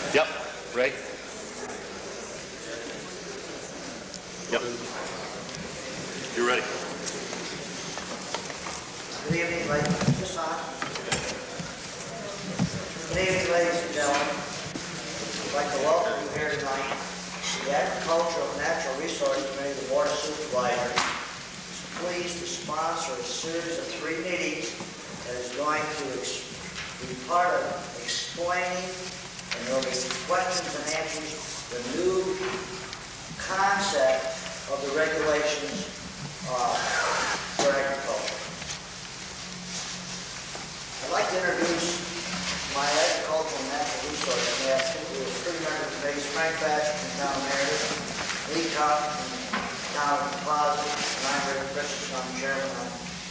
Yep. Ray? Yep. You're ready. Good evening, ladies. Is this on? Good evening, ladies and gentlemen. I'd like to welcome you here tonight to the Agricultural and Natural Resources Committee of the Board of Supervisors is pleased to sponsor a series of 3 meetings that is going to be part of explaining, and there will be some questions and answers, the new concept of the regulations for agriculture. I'd like to introduce my agricultural and natural resources committee. Who is 3 members of the committee: Frank Bash from town of Meredith, Lee Cobb from town of Plaza, and I'm Rick Christensen. I'm chairman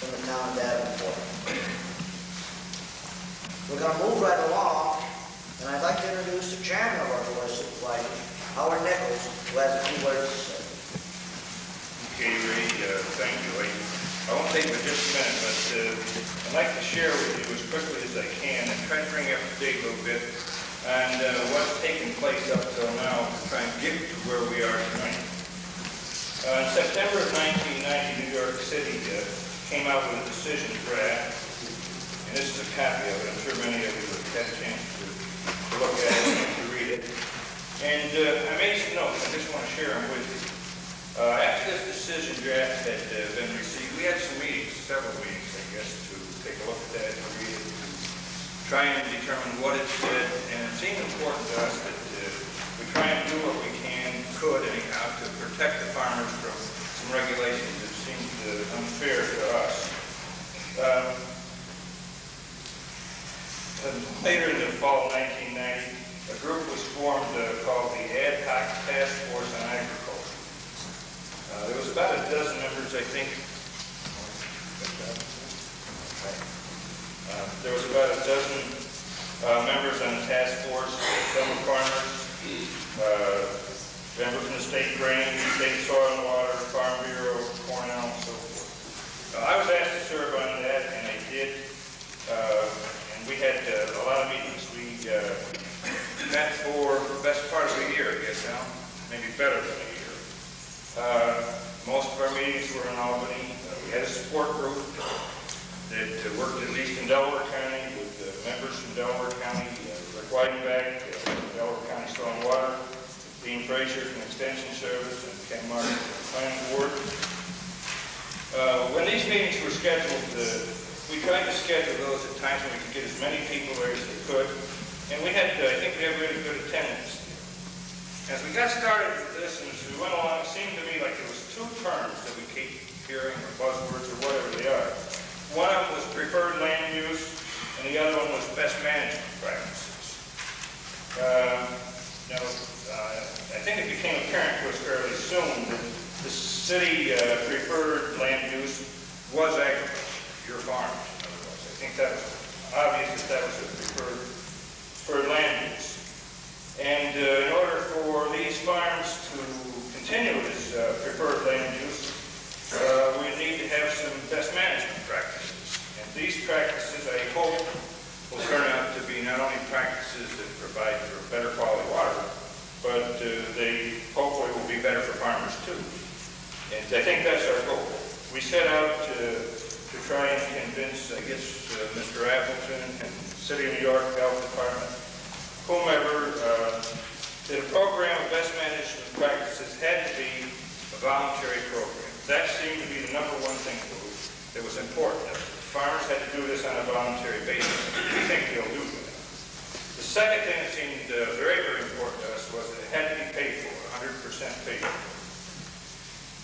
from the town of Davenport. We're going to move right along, and I'd like to introduce the chairman of our board of supervisors, Howard Nichols, who has a few words to say. Okay, Ray, thank you. I won't take but just a minute, but I'd like to share with you as quickly as I can and try to bring you up to date a little bit on what's taken place up till now to try and get to where we are tonight. In September of 1990, New York City came out with a decision draft, and this is a copy of it. I'm sure many of you have had a chance to look at it and to read it. And I made some notes. I just want to share them with you. After this decision draft had been received, we had some meetings, several meetings, I guess, to take a look at that, to read it, to try and determine what it said. And it seemed important to us that we try and do what we could anyhow, to protect the farmers from some regulations that seemed unfair to us. Later in the fall of 1990, a group was formed called the Ad Hoc Task Force on Agriculture. There was about a dozen members, I think. There was about a dozen members on the task force. Some were farmers, members from the state grain, state soil and water, Farm Bureau, Cornell, and so forth. I was asked to serve on that, and I did. And we had a lot of meetings. We met for the best part of a year, I guess now, maybe better than a year. Most of our meetings were in Albany. We had a support group that worked at least in Delaware County with members from Delaware County, Rick Weidenbach, Delaware County Soil and Water, Dean Frazier from Extension Service, and Ken Martin from the Planning Board. When these meetings were scheduled, we tried to schedule those at times when we could get as many people there as we could, and we had, I think we had really good attendance. As we got started with this, and as we went along, it seemed to me like there was 2 terms that we keep hearing, or buzzwords, or whatever they are. One of them was preferred land use, and the other one was best management practices. I think it became apparent to us fairly soon that the city preferred land use was agriculture, your farms, in other words. I think that was obvious that was a preferred land use. And in order for these farms to continue as preferred land use, we need to have some best management practices. And these practices, I hope, will turn out to be not only practices that provide for better quality water, but they hopefully will be better for farmers too. And I think that's our goal. We set out to try and convince, I guess, Mr. Appleton and the City of New York Health Department, whomever, that a program of best management practices had to be a voluntary program. That seemed to be the #1 thing that was important. Farmers had to do this on a voluntary basis. We think they'll do that. The second thing that seemed very, very important to us was that it had to be paid for, 100% paid for.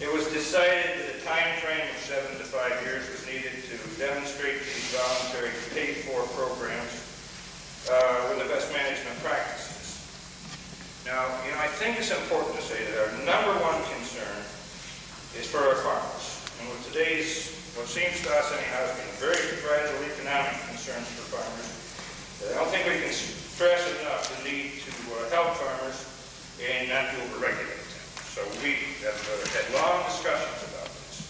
It was decided that a time frame of 7 to 5 years was needed to demonstrate these voluntary paid-for programs with the best management practices. Now, I think it's important to say that our #1 concern is for our farmers. And with today's, what seems to us anyhow, has been very fragile economic concerns for farmers, I don't think we can stress enough the need to help farmers and not to overregulate them. So we have had long discussions about this.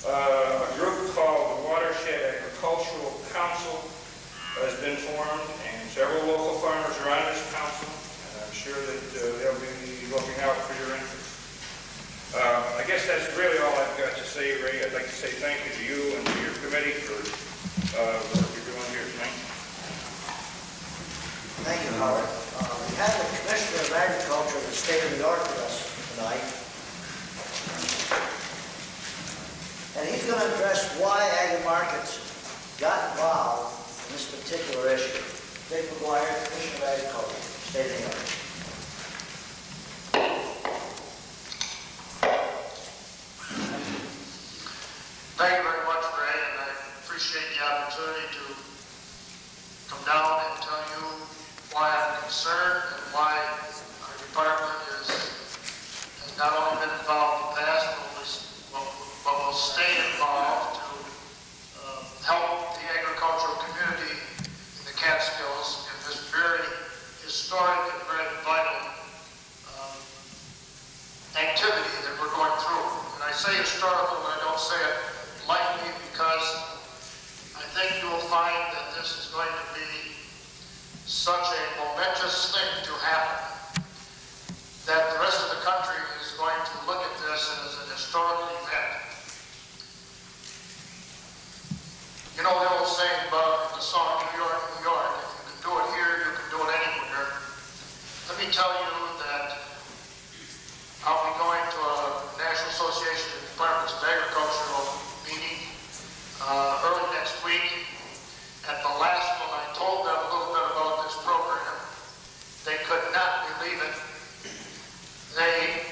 A group called the Watershed Agricultural Council has been formed, and several local farmers are on this council. that's really all I've got to say, Ray. I'd like to say thank you to you and to your committee for the work you're doing here tonight. Thank you, Howard. We have the Commissioner of Agriculture of the State of New York with us tonight. And he's going to address why ag markets got involved in this particular issue. Dick McGuire, Commissioner of Agriculture, State of New York. Thank you very much, Ray, and I appreciate the opportunity to come down and tell you why I'm concerned and why our department has not only been involved in the past, but will stay involved to help the agricultural community in the Catskills in this very historic and very vital activity that we're going through. And I say historical, and I don't say it lightly, because I think you will find that this is going to be such a momentous thing to happen that the rest of the country is going to look at this as an historical event. You know the old saying about the song New York, New York, if you can do it here, you can do it anywhere. Let me tell you that I'll be going to a National Association of Departments of Agricultural meeting early next week. At the last one, I told them a little bit about this program. They could not believe it. They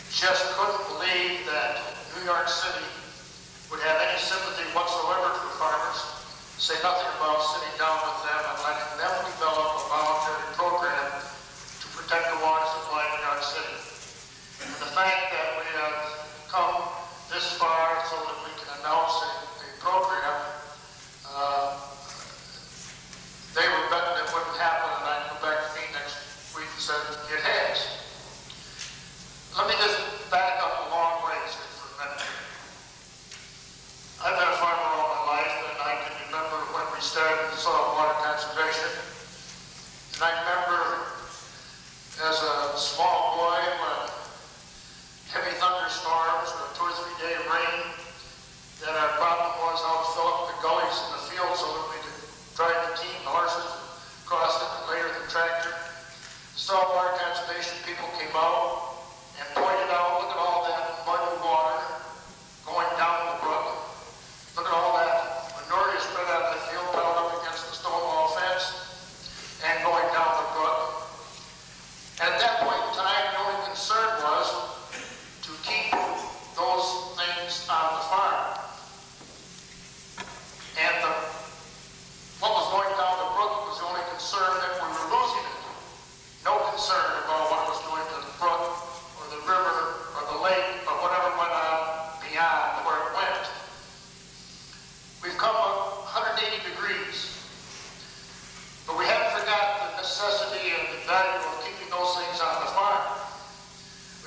just couldn't believe that New York City would have any sympathy whatsoever for farmers, say nothing about sitting down with them and letting them develop a voluntary program to protect the water supply in New York City. And the fact that we have come this far so that we can announce a program, they were betting it wouldn't happen, and I'd go back to me next week and said it has. Let me just back up a long ways here for a minute. I've been a farmer all my life, and I can remember when we started the soil and water conservation. And I remember as a small boy when heavy thunderstorms or a 2 or 3 day rain, that our problem was how to fill up the gullies in the field so that we could drive the team, the horses, across it, and later the tractor. The soil and water conservation people came out and pointed out, look at all that muddy water going down the brook. Look at all that manure you spread out in the field, piled up against the stone wall fence, and going down the brook. And at that point in time, the only concern was to keep those things on the farm. And what was going down the brook was the only concern that we were losing it. No concern about what was going to the brook or the river or the lake or whatever went on beyond where it went. We've come 180 degrees, but we haven't forgotten the necessity and the value of keeping those things on the farm.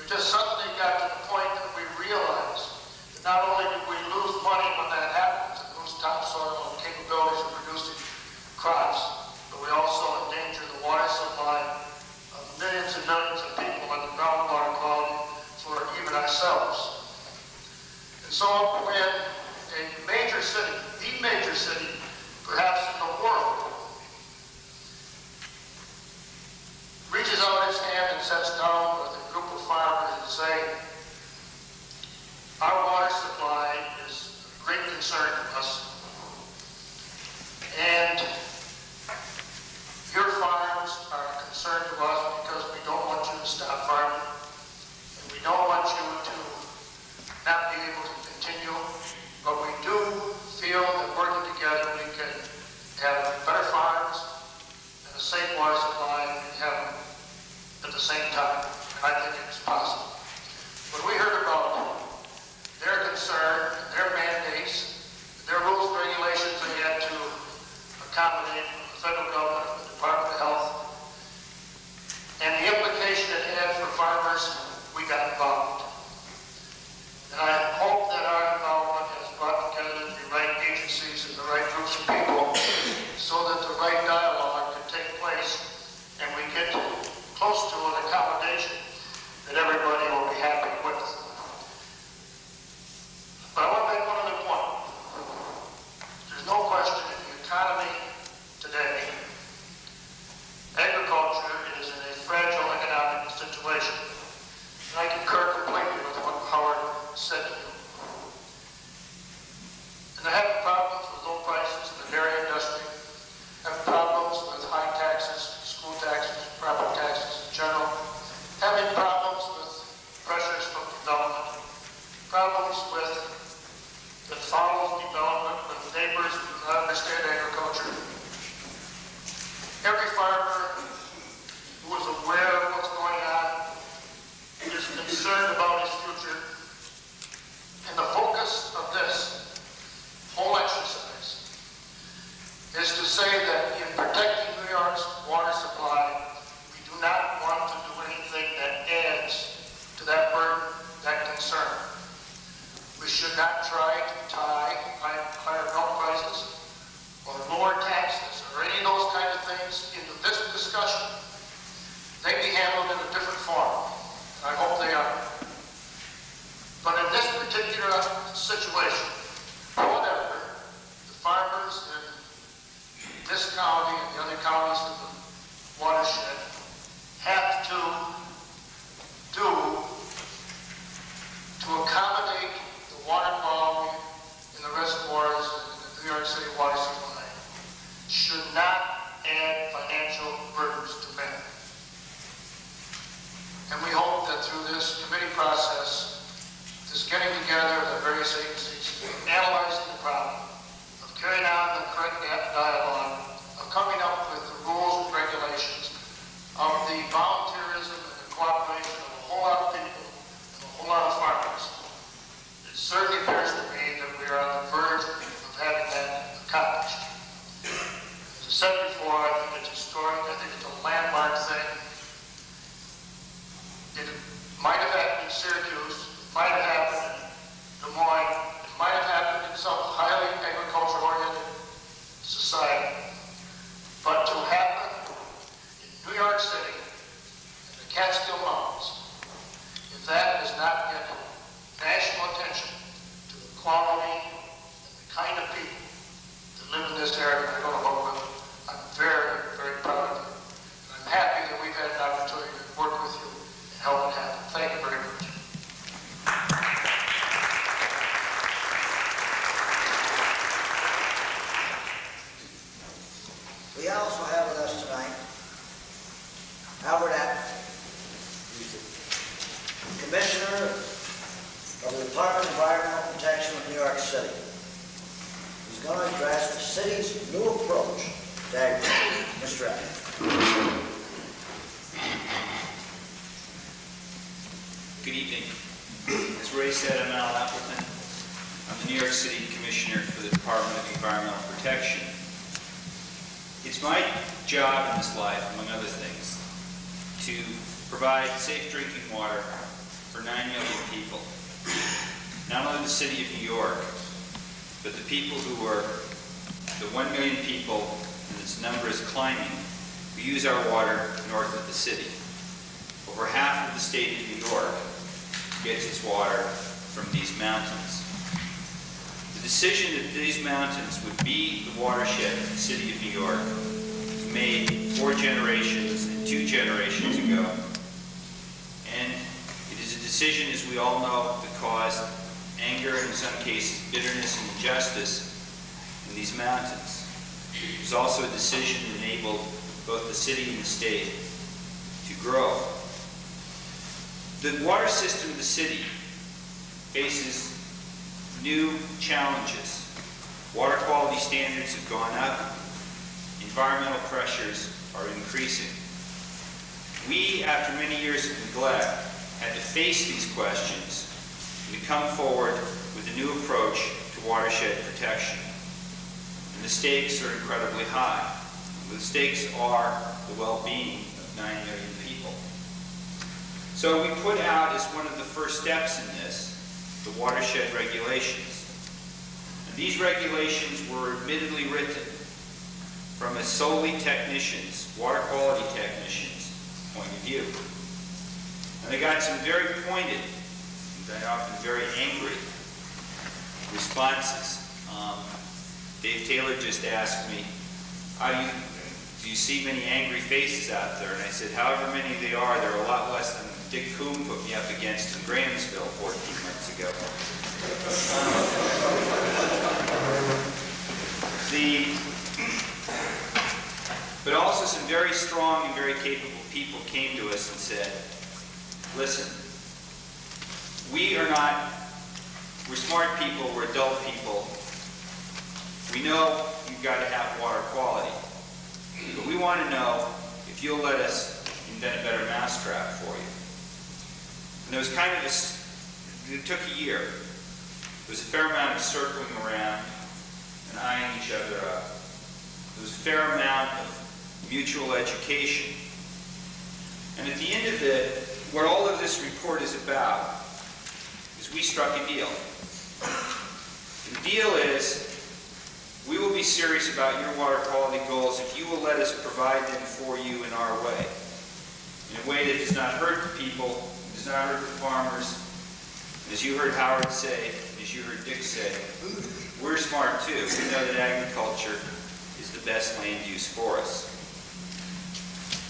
We just suddenly got to the point that we realized that not only did we lose money when that happens, and lose topsoil capabilities of producing crops, but we also endanger the water supply of millions and millions of people and the groundwater quality for even ourselves. And so when a major city, the major city, perhaps in the world, reaches out its hand and sits down with a group of farmers and say, our water supply is a great concern to us, and your farms are a concern to us because we don't want you to stop farming, and we don't want you to not be able to continue, but we do feel that working together we can have better farms and a safe water supply, and we have them at the same time. And I think it's possible. When we heard about their concern, their mandates, their rules and regulations they had to accommodate the federal government, the Department of Health, and the implication it had for farmers, we got involved. And I hope that our involvement has brought together the right agencies and the right groups of people so that the right dialogue can take place and we get close to an accommodation Albert Atkins. He's the Commissioner of the Department of Environmental Protection of New York City. He's going to address the city's new approach to agriculture. Mr. Atkins. Good evening. As Ray said, I'm Al Appleton. I'm the New York City Commissioner for the Department of Environmental Protection. It's my job in this life, among other things, to provide safe drinking water for 9 million people. Not only the city of New York, but the people who are the 1 million people, and its number is climbing, who use our water north of the city. Over half of the state of New York gets its water from these mountains. The decision that these mountains would be the watershed of the city of New York was made 4 generations and 2 generations ago. And it is a decision, as we all know, that caused anger and in some cases bitterness and injustice in these mountains. It was also a decision that enabled both the city and the state to grow. The water system of the city faces new challenges. Water quality standards have gone up. Environmental pressures are increasing. We, after many years of neglect, had to face these questions and to come forward with a new approach to watershed protection. And the stakes are incredibly high. The stakes are the well-being of 9 million people. So we put out, as one of the first steps in this, the watershed regulations. And these regulations were admittedly written from a solely technician's, water quality technician's point of view. And they got some very pointed, and often very angry responses. Dave Taylor just asked me, do you see many angry faces out there? And I said, however many they are, they're a lot less than Dick Coombe put me up against in Grahamsville 14 months ago. But also some very strong and very capable people came to us and said, listen, we're smart people, we're adult people. We know you've got to have water quality. But we want to know if you'll let us invent a better mousetrap for you. And there was kind of it took a year. There was a fair amount of circling around and eyeing each other up. There was a fair amount of mutual education. And at the end of it, what all of this report is about is we struck a deal. The deal is, we will be serious about your water quality goals if you will let us provide them for you in our way. In a way that does not hurt the people, does not hurt the farmers. And as you heard Howard say, as you heard Dick say, we're smart too. We know that agriculture is the best land use for us.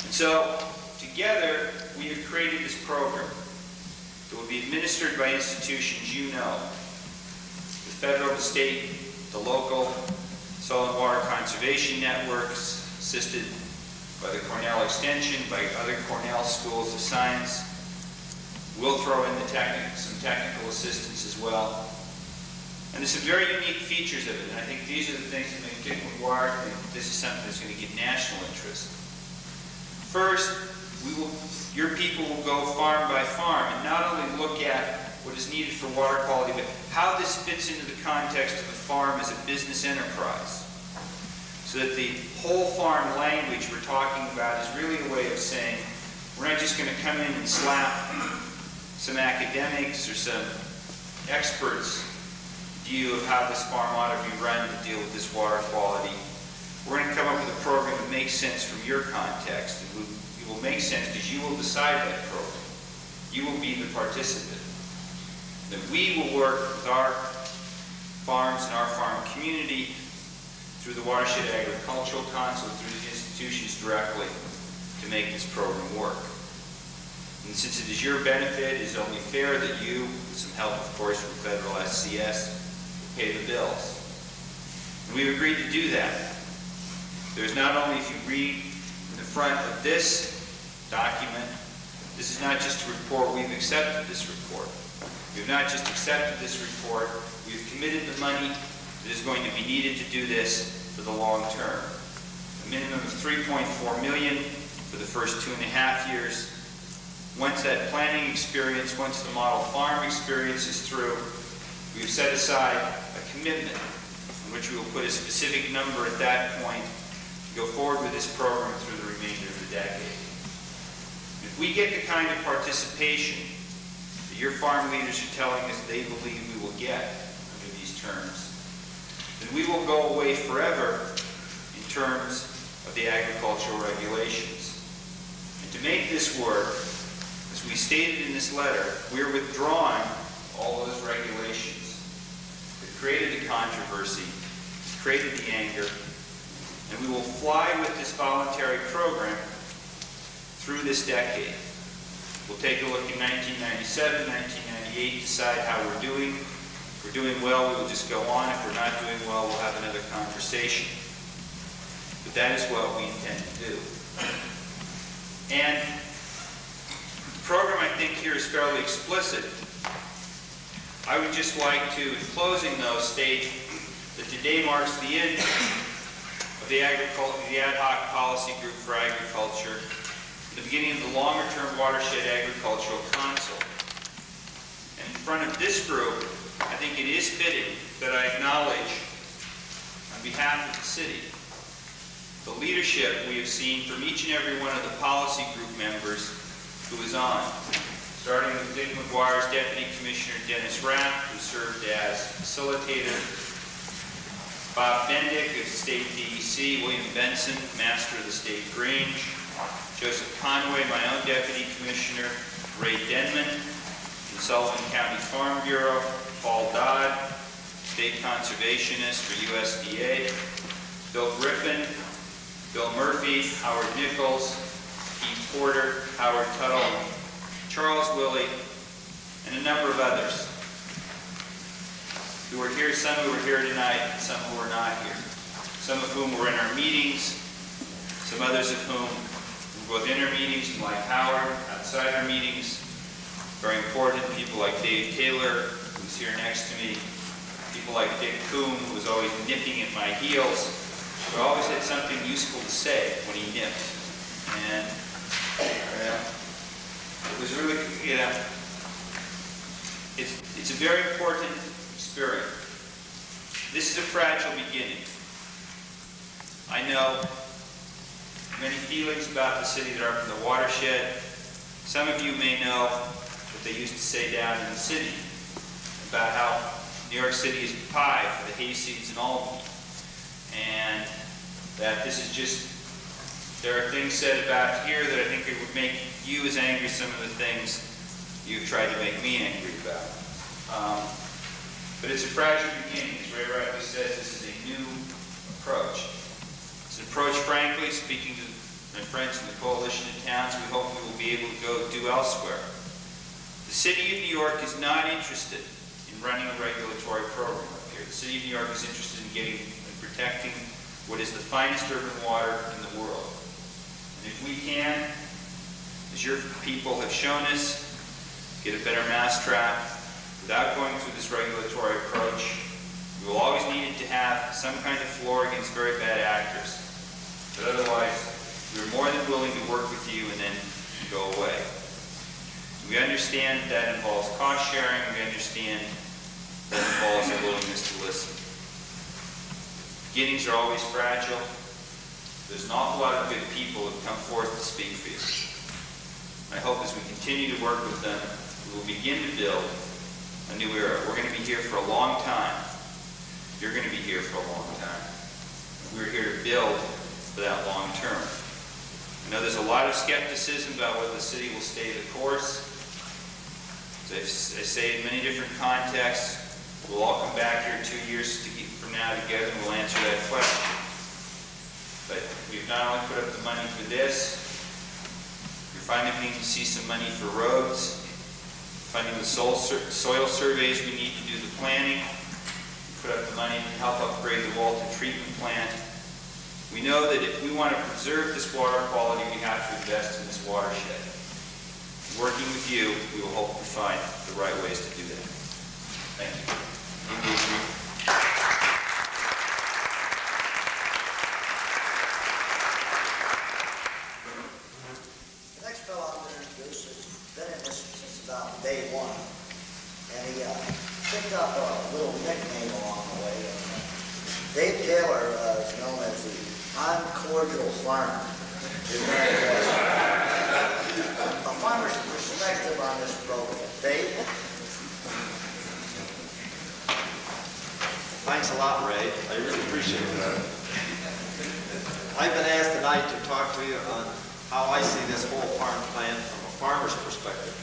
And so, together, we have created this program that will be administered by institutions you know. The federal, the state, the local, soil and water conservation networks, assisted by the Cornell Extension, by other Cornell schools of science. We'll throw in some technical assistance as well. And there's some very unique features of it, and I think these are the things that make Dick McGuire think this is something that's going to get national interest. First, your people will go farm by farm and not only look at what is needed for water quality, but how this fits into the context of the farm as a business enterprise. So that the whole farm language we're talking about is really a way of saying, we're not just going to come in and slap some academics or some experts' view of how this farm ought to be run to deal with this water quality. We're going to come up with a program that makes sense from your context. It will make sense because you will decide that program. You will be the participant. That we will work with our farms and our farm community through the Watershed Agricultural Council, through the institutions directly to make this program work. And since it is your benefit, it is only fair that you, with some help of course from federal SCS, pay the bills. And we've agreed to do that. There's not only, if you read in the front of this document. This is not just a report. We've accepted this report. We've not just accepted this report. We've committed the money that is going to be needed to do this for the long term. A minimum of $3.4 million for the first 2.5 years. Once that planning experience, once the model farm experience is through, we've set aside a commitment in which we will put a specific number at that point to go forward with this program through the remainder of the decade. If we get the kind of participation that your farm leaders are telling us they believe we will get under these terms, then we will go away forever in terms of the agricultural regulations. And to make this work, as we stated in this letter, we are withdrawing all those regulations that created the controversy, created the anger, and we will fly with this voluntary program through this decade. We'll take a look in 1997, 1998, decide how we're doing. If we're doing well, we will just go on. If we're not doing well, we'll have another conversation. But that is what we intend to do. And the program, I think, here is fairly explicit. I would just like to, in closing though, state that today marks the end of the ad hoc policy group for agriculture, the beginning of the longer-term Watershed Agricultural Council. And in front of this group, I think it is fitting that I acknowledge, on behalf of the city, the leadership we have seen from each and every one of the policy group members who is on, starting with Dick McGuire's Deputy Commissioner Dennis Rapp, who served as facilitator, Bob Bendick of State DEC, William Benson, Master of the State Grange, Joseph Conway, my own Deputy Commissioner, Ray Denman, from Sullivan County Farm Bureau, Paul Dodd, State Conservationist for USDA, Bill Griffin, Bill Murphy, Howard Nichols, Keith Porter, Howard Tuttle, Charles Willey, and a number of others who are here, some who are here tonight, and some who are not here. Some of whom were in our meetings, some others of whom were both in our meetings, and like Howard, outside our meetings. Very important, people like Dave Taylor, who's here next to me, people like Dick Coombe, who was always nipping at my heels, but always had something useful to say when he nipped. And it was really, it's a very important experience. This is a fragile beginning. I know many feelings about the city that are from the watershed. Some of you may know what they used to say down in the city about how New York City is pie for the hayseeds and Albany. And that this is just, there are things said about here that I think it would make you as angry as some of the things you've tried to make me angry about. But it's a fragile beginning. As Ray rightly says, this is a new approach. It's an approach, frankly, speaking to my friends in the coalition of towns, we hope we will be able to go do elsewhere. The city of New York is not interested in running a regulatory program up here. The city of New York is interested in getting and protecting what is the finest urban water in the world. And if we can, as your people have shown us, get a better mousetrap without going through this regulatory approach, we will always need to have some kind of floor against very bad actors. But otherwise, we're more than willing to work with you and then go away. We understand that involves cost sharing. We understand that involves a willingness to listen. Beginnings are always fragile. There's an awful lot of good people who have come forth to speak for you. I hope as we continue to work with them, we will begin to build a new era. We're going to be here for a long time. You're going to be here for a long time. We're here to build for that long term. I know there's a lot of skepticism about whether the city will stay the course. As I say in many different contexts, we'll all come back here 2 years from now together and we'll answer that question. But we've not only put up the money for this, you're finally beginning to see some money for roads, funding the soil surveys we need to do the planning, we put up the money to help upgrade the Walton treatment plant, We know that if we want to preserve this water quality, we have to invest in this watershed. Working with you, we will hopefully find the right ways to do that. Thank you. Dan Deysenroth. The next fellow I'm going to introduce has been in this since about day one, and he picked up a little nickname along the way. Dave Taylor is known as the uncordial farmer. A farmer's perspective on this program. Dave? Thanks a lot, Ray. I really appreciate that. I've been asked tonight to talk to you on how I see this whole farm plan from a farmer's perspective.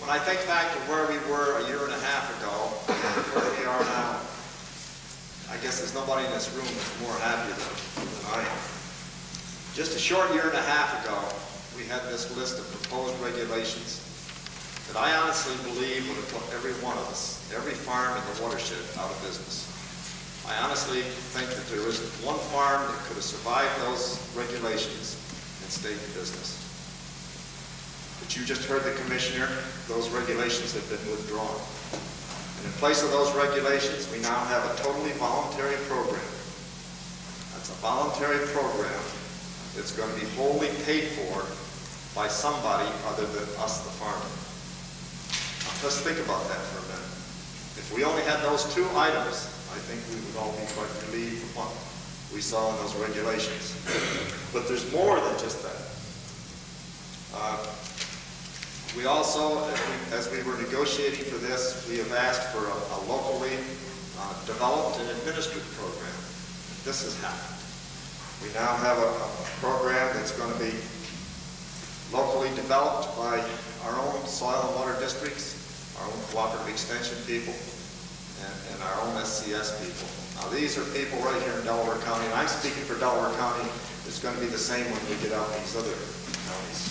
When I think back to where we were a year and a half ago, and where we are now, I guess there's nobody in this room that's more happy than I am. Just a short year and a half ago, we had this list of proposed regulations that I honestly believe would have put every one of us, every farm in the watershed, out of business. I honestly think that there isn't one farm that could have survived those regulations and stayed in business. But you just heard the commissioner, those regulations have been withdrawn. And in place of those regulations, we now have a totally voluntary program. That's a voluntary program that's going to be wholly paid for by somebody other than us, the farmer. Now, let's think about that for a minute. If we only had those two items, I think we would all be quite relieved from what we saw in those regulations. But there's more than just that. We also, as we were negotiating for this, we have asked for a locally developed and administered program. This has happened. We now have a program that's going to be locally developed by our own soil and water districts, our own cooperative extension people, and our own SCS people. Now these are people right here in Delaware County, and I'm speaking for Delaware County. It's going to be the same when we get out in these other counties.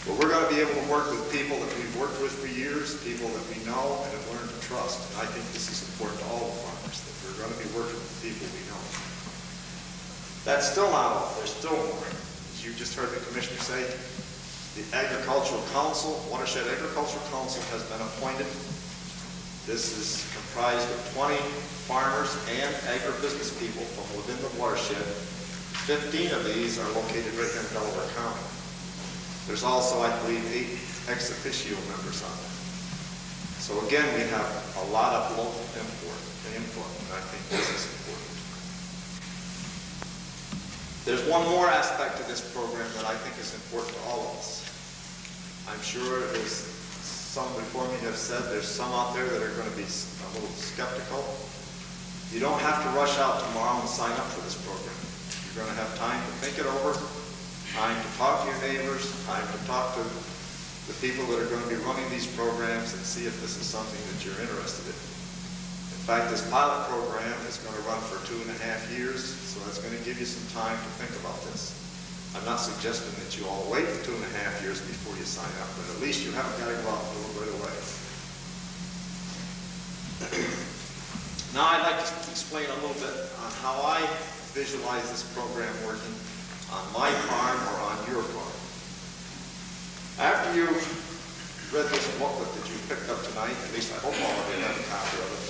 But we're going to be able to work with people that we've worked with for years, people that we know and have learned to trust. And I think this is important to all the farmers, that we're going to be working with people we know. That's still not all. There's still more. As you just heard the commissioner say, the Agricultural Council, Watershed Agricultural Council, has been appointed. This is comprised of 20 farmers and agribusiness people from within the watershed. 15 of these are located right here in Delaware County. There's also, I believe, 8 ex officio members on that. So again, we have a lot of local input, and I think this is important. There's one more aspect to this program that I think is important to all of us. I'm sure, as some before me have said, there's some out there that are going to be a little skeptical. You don't have to rush out tomorrow and sign up for this program. You're going to have time to think it over, time to talk to your neighbors, time to talk to the people that are going to be running these programs and see if this is something that you're interested in. In fact, this pilot program is going to run for 2.5 years, so that's going to give you some time to think about this. I'm not suggesting that you all wait for 2.5 years before you sign up, but at least you haven't got to go out and do it right away. Now I'd like to explain a little bit on how I visualize this program working on my farm or on your farm. After you've read this booklet that you picked up tonight, at least I hope all of you have a copy of it,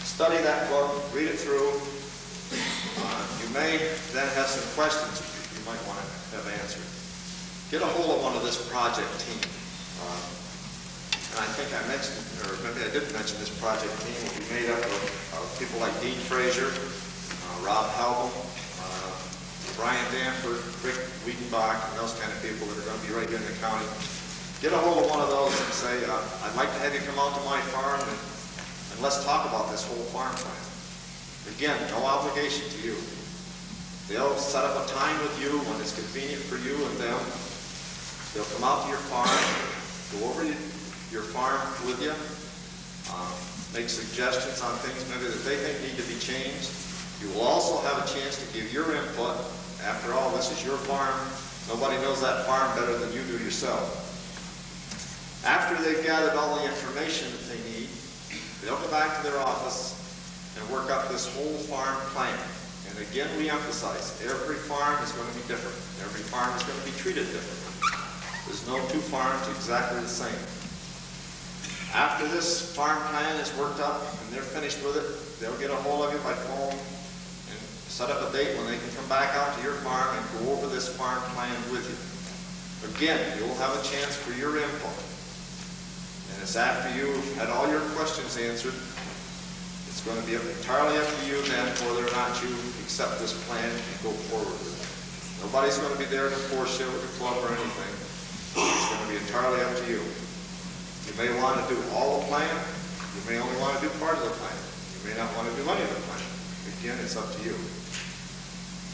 study that book, read it through. You may then have some questions you might want to have answered. Get a hold of one of this project team. And I think I mentioned, or maybe I didn't mention this project team will be made up of people like Dean Frazier, Rob Halbum, Brian Danford, Rick Wiedenbach, and those kind of people that are going to be right here in the county. Get a hold of one of those and say, I'd like to have you come out to my farm and let's talk about this whole farm plan. Again, no obligation to you. They'll set up a time with you when it's convenient for you and them. They'll come out to your farm, go over your farm with you, make suggestions on things maybe that they think need to be changed. You will also have a chance to give your input. After all, this is your farm. Nobody knows that farm better than you do yourself. After they've gathered all the information that they need, they'll go back to their office and work up this whole farm plan. And And again, we emphasize, every farm is going to be different. Every farm is going to be treated differently. There's no two farms exactly the same. After this farm plan is worked up and they're finished with it, they'll get a hold of you by phone and set up a date when they can come back out to your farm and go over this farm plan with you. Again, you'll have a chance for your input. And it's after you've had all your questions answered, it's going to be entirely up to you then whether or not you accept this plan and go forward with it. Nobody's going to be there to force you with a club or anything. It's going to be entirely up to you. You may want to do all the plan. You may only want to do part of the plan. You may not want to do any of the plan. Again, it's up to you.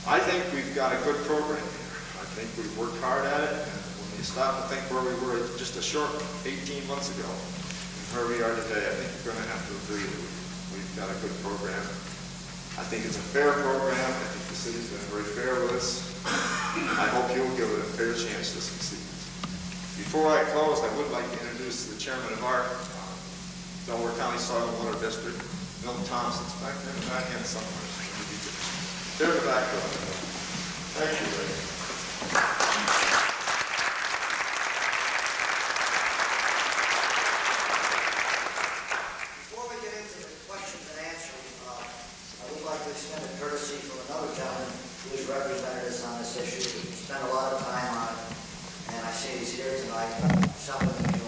I think we've got a good program here. I think we've worked hard at it. And when you stop and think where we were just a short 18 months ago and where we are today, I think you're going to have to agree that we've got a good program. I think it's a fair program. I think the city's been very fair with us. I hope you'll give it a fair chance to succeed. Before I close, I would like to introduce the chairman of our Delaware County Soil and Water District, Milton Thompson's back there in the back end somewhere. There in the back row. Thank you, Ray. Before we get into the questions and answers, I would like to extend a courtesy from another gentleman who has represented us on this issue. We spent a lot of time on it, and I see he's here tonight. Something to do.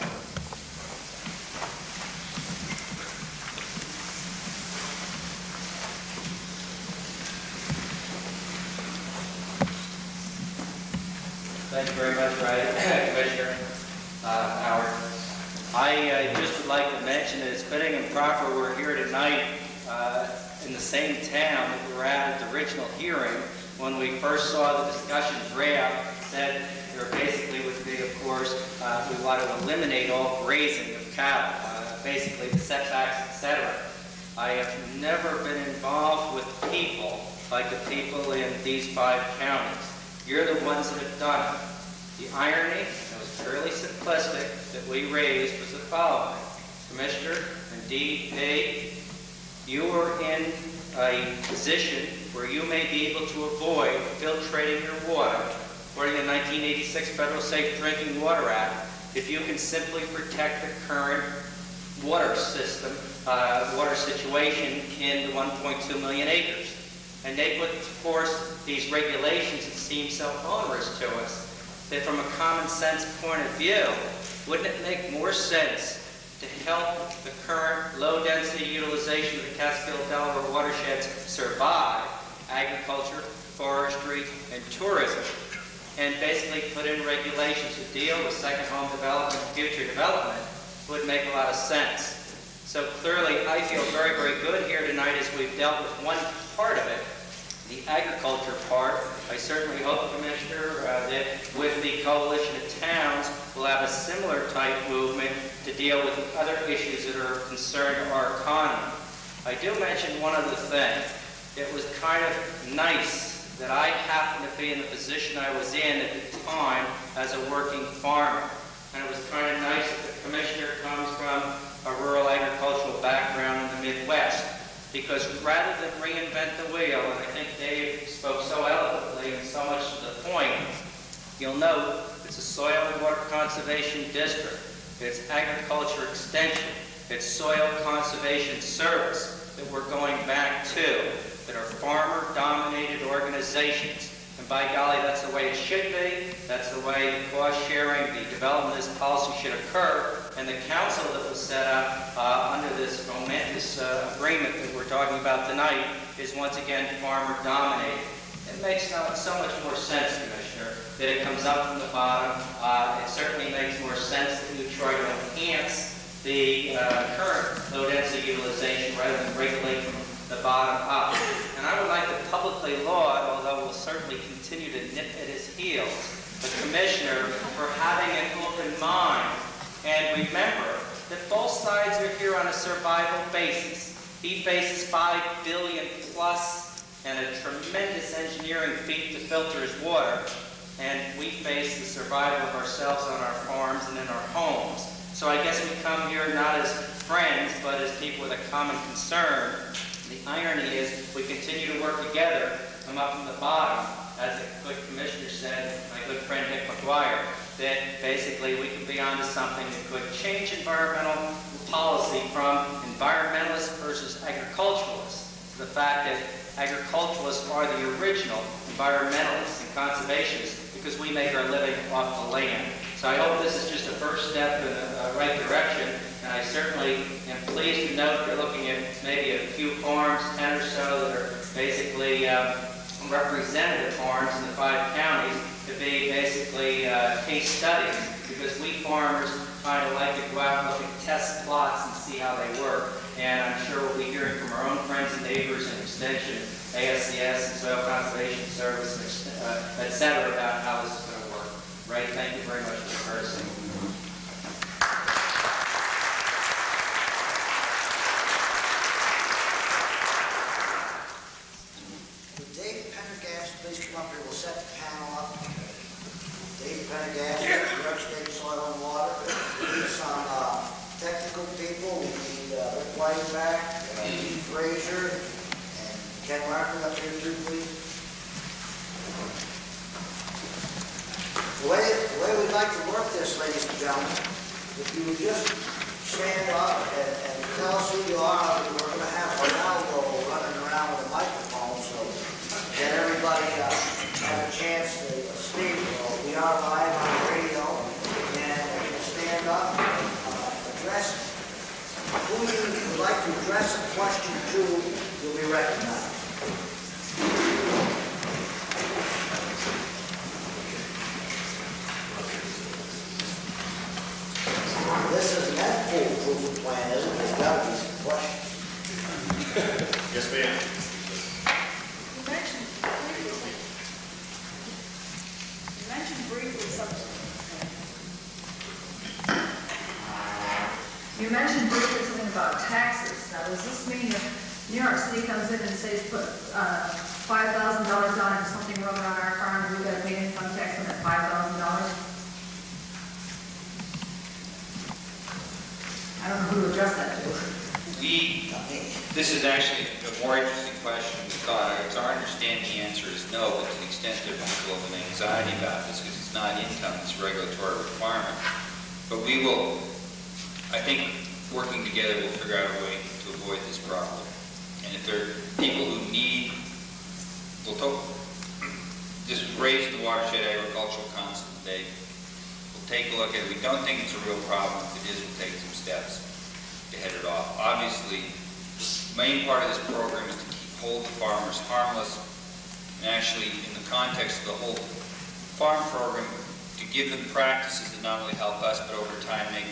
Thank you very much, Commissioner Howard. I just would like to mention that it's fitting and proper we're here tonight in the same town that we were at the original hearing when we first saw the discussion draft that there basically would be, of course, we want to eliminate all grazing of cattle, basically the setbacks, etc. I have never been involved with people like the people in these 5 counties. You're the ones that have done it. The irony, that was fairly simplistic, that we raised was the following. Commissioner and DEP, you are in a position where you may be able to avoid filtrating your water, according to the 1986 Federal Safe Drinking Water Act, if you can simply protect the current water system, water situation in the 1.2 million acres. And they put forth these regulations that seem so onerous to us that from a common sense point of view, wouldn't it make more sense to help the current low density utilization of the Catskill-Delaware watersheds survive agriculture, forestry, and tourism, and basically put in regulations to deal with second home development and future development? Would make a lot of sense. So clearly, I feel very, very good here tonight as we've dealt with one part of it, the agriculture part. I certainly hope, Commissioner, that with the coalition of towns, we'll have a similar type movement to deal with the other issues that are concerned to our economy. I do mention one other thing. It was kind of nice that I happened to be in the position I was in at the time as a working farmer. And it was kind of nice that the Commissioner comes from a rural agricultural background in the Midwest. Because rather than reinvent the wheel, and I think Dave spoke so eloquently and so much to the point, you'll note it's a soil and water conservation district. It's agriculture extension. It's soil conservation service that we're going back to, that are farmer-dominated organizations. And by golly, that's the way it should be. That's the way the cost sharing, the development of this policy should occur. And the council that was set up under this momentous agreement that we're talking about tonight is once again farmer-dominated. It makes so much more sense, Commissioner, that it comes up from the bottom. It certainly makes more sense that you try to enhance the current low-density utilization rather than regulate from the bottom up. And I would like to publicly laud, although we'll certainly continue to nip at his heels, the Commissioner for having an open mind. And remember that both sides are here on a survival basis. He faces $5 billion plus and a tremendous engineering feat to filter his water. And we face the survival of ourselves on our farms and in our homes. So I guess we come here not as friends, but as people with a common concern. The irony is we continue to work together, come up from the bottom, as the good commissioner said, my good friend Nick McGuire, that basically we could be onto something that could change environmental policy from environmentalists versus agriculturalists to the fact that agriculturalists are the original environmentalists and conservationists because we make our living off the land. So I hope this is just a first step in the right direction, and I certainly am pleased to note they're looking at maybe a few farms, 10 or so, that are basically representative farms in the 5 counties to be basically case studies, because we farmers kind of like to go out and look at test plots and see how they work. And I'm sure we'll be hearing from our own friends and neighbors in Extension, ASCS, and Soil Conservation Service, et cetera, about how this is going to work. Ray, thank you very much for the courtesy. Would Dave Pendergast please come up here? We'll set the panel up. Dave Pendergast, New York State Soil and Water. We need some technical people. We need Rick Whiteback, Keith Frazier, and Ken Martin up here too, please. The way we'd like to work this, ladies and gentlemen, if you would just stand up and tell us who you are, we're going to have Ronaldo running around with a microphone, so that everybody has a chance to speak. We are live on the radio, and if you stand up and address who you would like to address a question to, you'll be recognized. This is not foolproof plan, isn't it? There's got to be some questions. Yes, ma'am. You mentioned briefly something. You mentioned briefly something about taxes. Now, does this mean if New York City comes in and says put $5,000 down and something wrong on our farm, we've got to pay income tax on that $5,000? I don't know who to address that to. This is actually a more interesting question than we thought. It's our understanding the answer is no, but to the extent there's a little bit of anxiety about this, because it's not income, it's a regulatory requirement. But we will, I think, working together, we'll figure out a way to avoid this problem. And if there are people who need, this was raised in the Watershed Agricultural Council today. We'll take a look at it. We don't think it's a real problem. If it is, we'll take some steps to head it off. Obviously, the main part of this program is to hold the farmers harmless, and actually, in the context of the whole farm program, to give them practices that not only help us, but over time make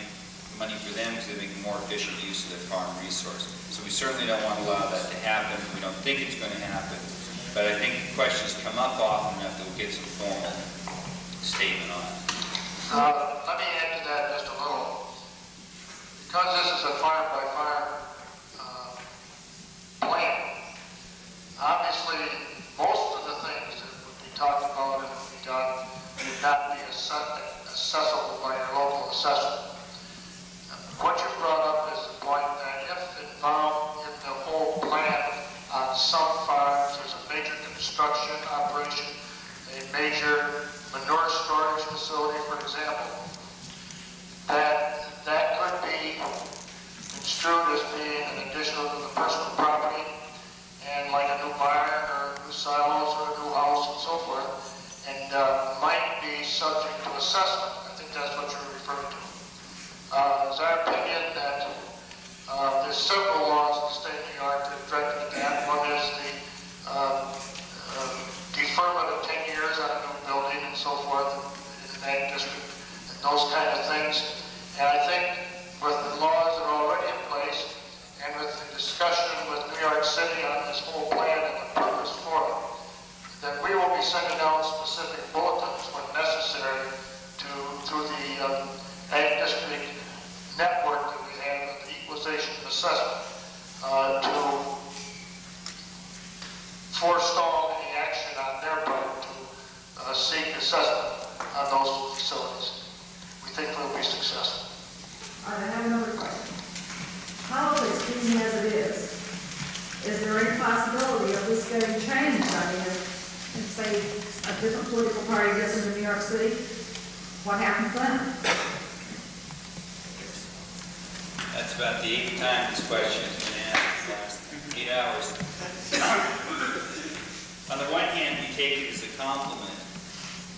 money for them because they make more efficient use of their farm resource. So we certainly don't want to allow that to happen. We don't think it's going to happen. But I think questions come up often enough that we'll get some formal statement on it. Let me add to that just a little. Because this is a farm-by-farm plan, obviously most of the things that would be talked about and would be done would not be accessible by your local assessor. What you brought up is the point that if involved in the whole plan on some farms, there's a major construction operation, a major manure storage facility, for example, that could be construed as being an addition to the personal property, and like a new barn or new silos or a new house and so forth, and might be subject to assessment. I think that's what you're referring to. It's our opinion that there's several laws in the state of New York that directed that. One is the deferment of 10 years on a new building and so forth in that district, and those kind of things. And I think with the laws that are already in place and with the discussion with New York City on this whole plan and the purpose for it, that we will be sending out specific bulletins when necessary through the Ag District network that we have, the equalization assessment, to forestall any action on their part to seek assessment on those facilities. We think we'll be successful. I have another question. How, as easy as it is there City, what happens then? That's about the 8th time this question has been asked in the last 8 hours. On the one hand, we take it as a compliment,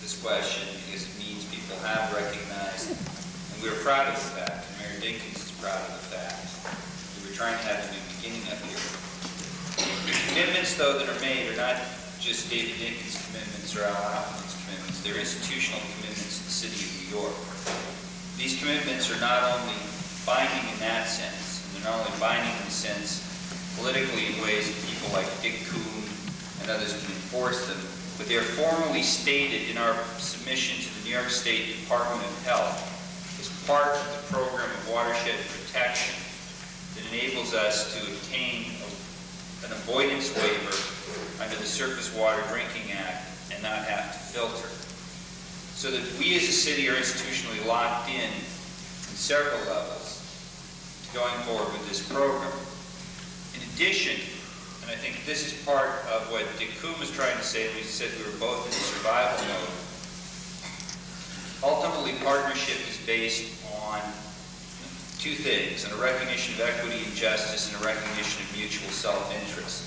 this question, because it means people have recognized, and we're proud of the fact, and Mayor Dinkins is proud of the fact, that we're trying to have a new beginning up here. The commitments, though, that are made are not just David Dinkins' commitments or Al Appleton's commitments. They're institutional commitments to the City of New York. These commitments are not only binding in that sense, and they're not only binding in the sense politically in ways that people like Dick Coon and others can enforce them, but they are formally stated in our submission to the New York State Department of Health as part of the program of watershed protection that enables us to obtain an avoidance waiver under the Surface Water Drinking Act and not have to filter. So that we as a city are institutionally locked in several levels to going forward with this program. In addition, and I think this is part of what Dick Coon was trying to say when he said we were both in survival mode. Ultimately, partnership is based on two things: a recognition of equity and justice, and a recognition of mutual self-interest.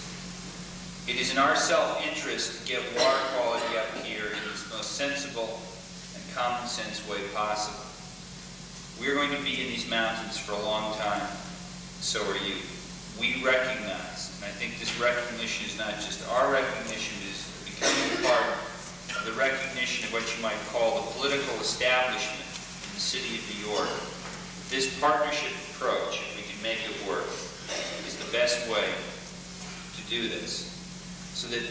It is in our self-interest to get water quality up here in its most sensible and common sense way possible. We're going to be in these mountains for a long time, so are you. We recognize, and I think this recognition is not just our recognition, it is becoming part of the recognition of what you might call the political establishment in the City of New York. This partnership approach, if we can make it work, is the best way to do this. So that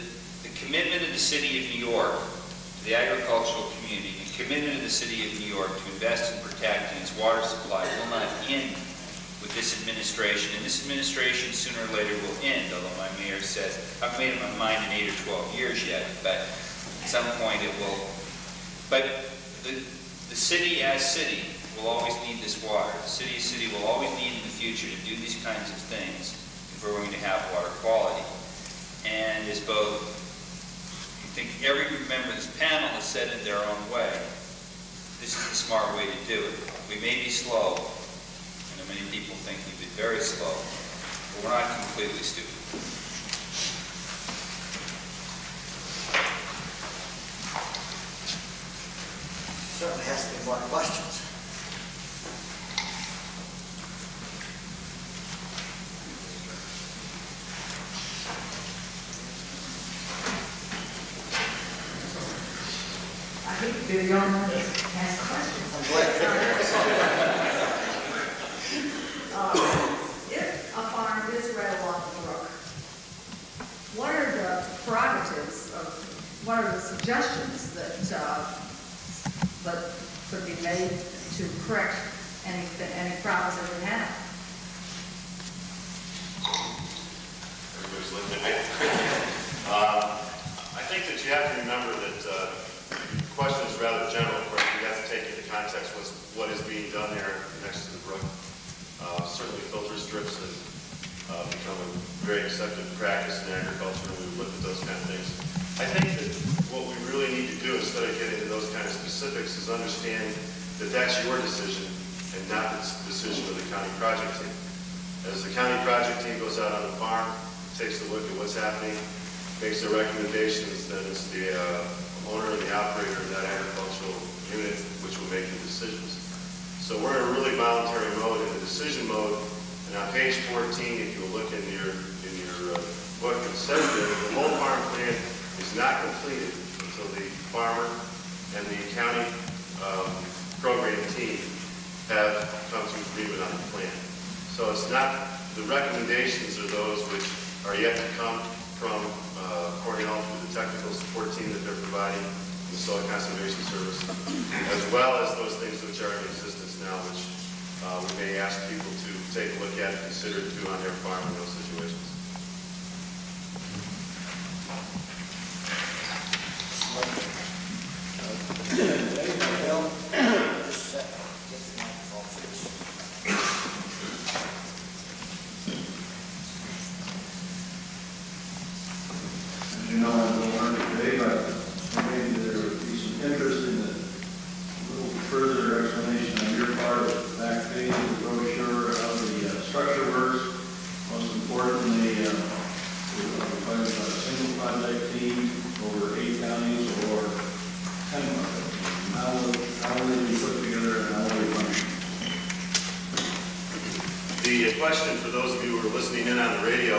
the commitment of the City of New York to the agricultural community, the commitment of the City of New York to invest in protecting its water supply will not end with this administration. And this administration sooner or later will end, although my mayor says, I've made up my mind in 8 or 12 years yet, but at some point it will. But the city as city will always need this water. The city as city will always need in the future to do these kinds of things if we're going to have water quality. And as both, I think every member of this panel has said in their own way, this is the smart way to do it. We may be slow, and many people think we've been very slow, but we're not completely stupid. Certainly has to be more questions. I hate to be the only one to ask questions. I'm glad. If a farm is right along the brook, what are the prerogatives of, what are the suggestions that could be made to correct any problems that we have? Everybody's looking at me. I think that you have to remember that the question is rather general. Of course, you have to take into context what is being done there next to the brook. Certainly filter strips have become a very accepted practice in agriculture, and we've looked at those kind of things. I think that what we really need to do, instead of getting into those kind of specifics, is understand that that's your decision and not the decision of the county project team. As the county project team goes out on the farm, takes a look at what's happening, makes their recommendations, then it's the owner and the operator of that agricultural unit which will make the decisions. So we're in a really voluntary mode, in the decision mode, and on page 14, if you look in your book, it says that the whole farm plan is not completed until the farmer and the county program team have come to agreement on the plan. So it's not, the recommendations are those which are yet to come from Cornell through the technical support team that they're providing, the Soil Conservation Service, as well as those things which are in existence now, which we may ask people to take a look at and consider to do on their farm in those situations. Bill, just get the microphone, please. As you know, I've been learning today, but maybe there would be some interest in the How will it be put together and how will it function? The question for those of you who are listening in on the radio,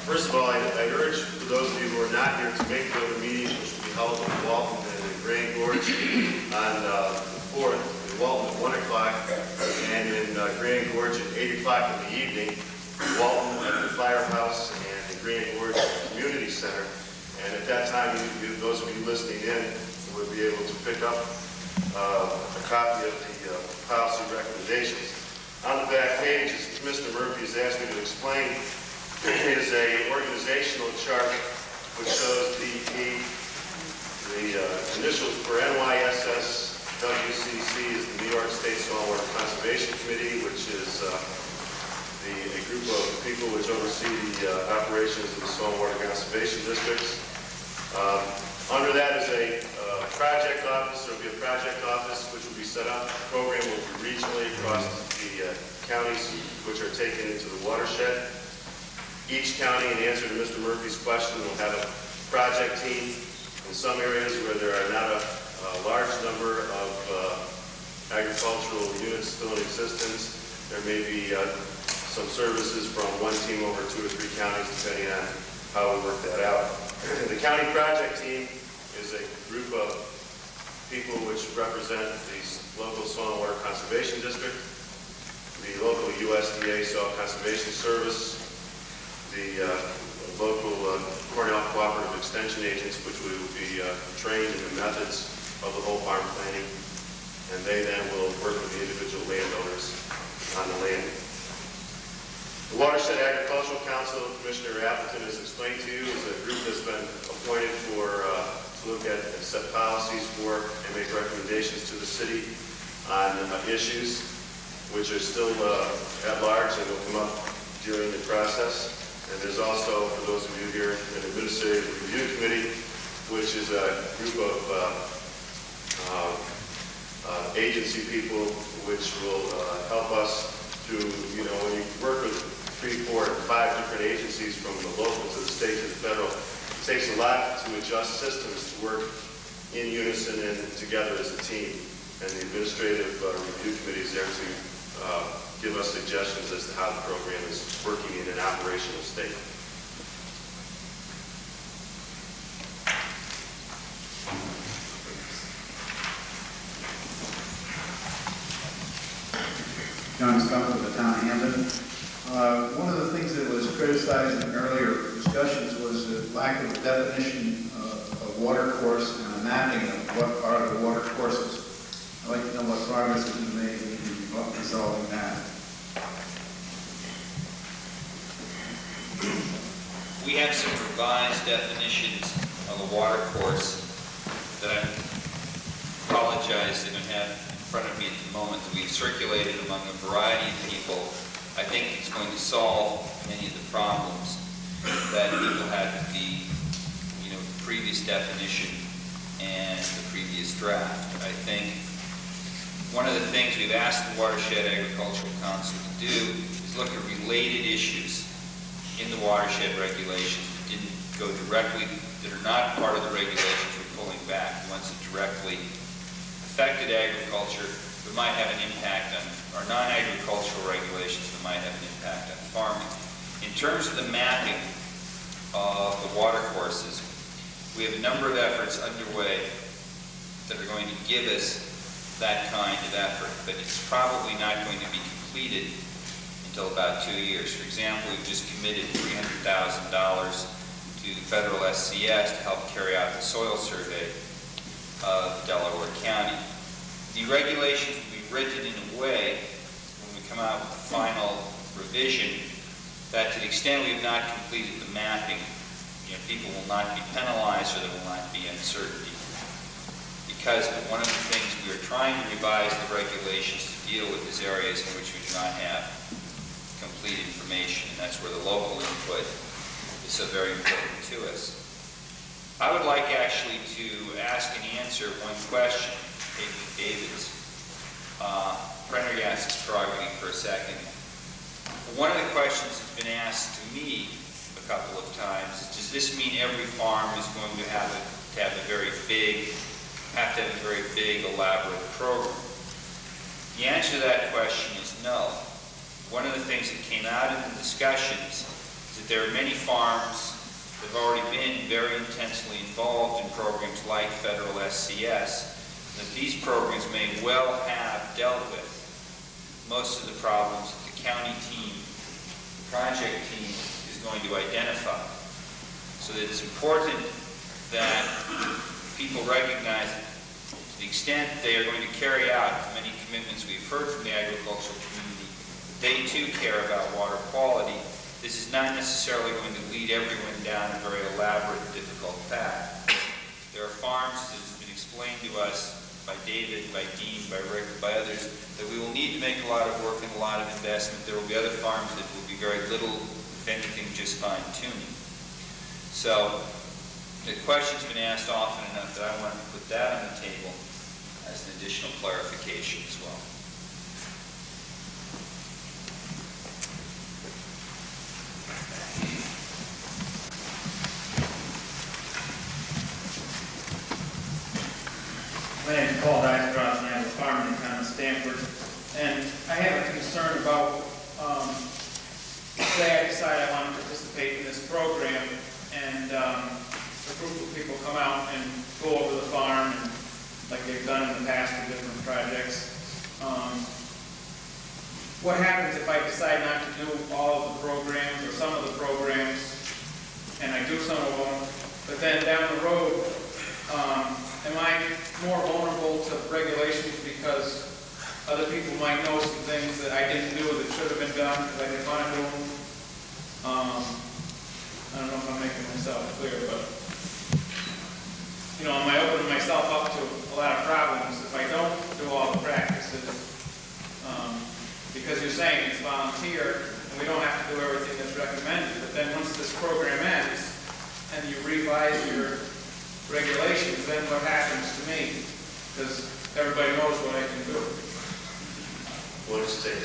first of all, I urge for those of you who are not here to make the other meetings, which will be held in Walton and in Grand Gorge on the 4th, in Walton at 1 o'clock, and in Grand Gorge at 8 o'clock in the evening, Walton at the Firehouse and the Grand Gorge Community Center. And at that time, those of you listening in will be able to pick up a copy of the policy recommendations. On the back page, as Commissioner Murphy has asked me to explain, is a organizational chart which shows the initials for NYSS WCC is the New York State Saltwater Conservation Committee, which is a group of people which oversee the operations of the saltwater conservation districts. Under that is a project office. There will be a project office which will be set up. The program will be regionally across the counties which are taken into the watershed. Each county, in answer to Mr. Murphy's question, will have a project team. In some areas where there are not a large number of agricultural units still in existence, there may be some services from one team over 2 or 3 counties, depending on how we work that out. The county project team is a group of people which represent the local saltwater conservation district, the local USDA Salt Conservation Service, the local Cornell Cooperative Extension agents, which will be trained in the methods of the whole farm planning, and they then will work with the individual landowners on the land. The Watershed Agricultural Council, Commissioner Appleton has explained to you, is a group that's been appointed to look at and set policies for and make recommendations to the city on issues which are still at large and will come up during the process. And there's also, for those of you here, an administrative review committee, which is a group of agency people which will help us to, when you work with 3, 4, and 5 different agencies from the local to the state to the federal, it takes a lot to adjust systems to work in unison and together as a team. And the administrative review committee is there to give us suggestions as to how the program is working in an operational state. John Scott with the town of Hampton. One of the things that was criticized in earlier discussions was the lack of a definition of water course and a mapping of what are the water courses. I'd like to know what progress has been made in resolving that. We have some revised definitions of a water course that I apologize I don't have in front of me at the moment that we've circulated among a variety of people. I think it's going to solve many of the problems that people had with the previous definition and the previous draft. I think one of the things we've asked the Watershed Agricultural Council to do is look at related issues in the watershed regulations that didn't go directly, that are not part of the regulations we're pulling back, the ones that directly affected agriculture but might have an impact on, or non-agricultural regulations that might have an impact on farming. In terms of the mapping of the water courses, we have a number of efforts underway that are going to give us that kind of effort, but it's probably not going to be completed until about 2 years. For example, we've just committed $300,000 to the federal SCS to help carry out the soil survey of Delaware County. The regulations will be written in a way, when we come out with the final revision, that to the extent we have not completed the mapping, people will not be penalized or there will not be uncertainty. Because one of the things we are trying to revise the regulations to deal with is areas in which we do not have complete information, and that's where the local input is so very important to us. I would like actually to ask and answer one question, David's. Prendergast's prerogative for a second. One of the questions that's been asked to me a couple of times is, does this mean every farm is going to have a very big have to have a very big, elaborate program? The answer to that question is no. One of the things that came out in the discussions is that there are many farms that have already been very intensely involved in programs like federal SCS, that these programs may well have dealt with most of the problems that the county team, the project team, is going to identify. So that it's important that people recognize that to the extent they are going to carry out the many commitments we've heard from the agricultural community, they too care about water quality. This is not necessarily going to lead everyone down a very elaborate, difficult path. There are farms, as has been explained to us by David, by Dean, by Rick, by others, that we will need to make a lot of work and a lot of investment. There will be other farms that will be very little, if anything, just fine-tuning. So the question's been asked often enough that I wanted to put that on the table as an additional clarification as well. My name is Paul Deysenroth, and I have a farm in the town of Stamford. And I have a concern about, say I decide I want to participate in this program, and a group of people come out and go over the farm, and like they've done in the past for different projects. What happens if I decide not to do all of the programs or some of the programs, and I do some of them, but then down the road, am I more vulnerable to regulations because other people might know some things that I didn't do that should have been done because I didn't want to do them? I don't know if I'm making myself clear, but you know, am I opening myself up to a lot of problems if I don't do all the practices? Because you're saying it's volunteer and we don't have to do everything that's recommended, but then once this program ends and you revise your regulations, then what happens to me? Because everybody knows what I can do. What is it?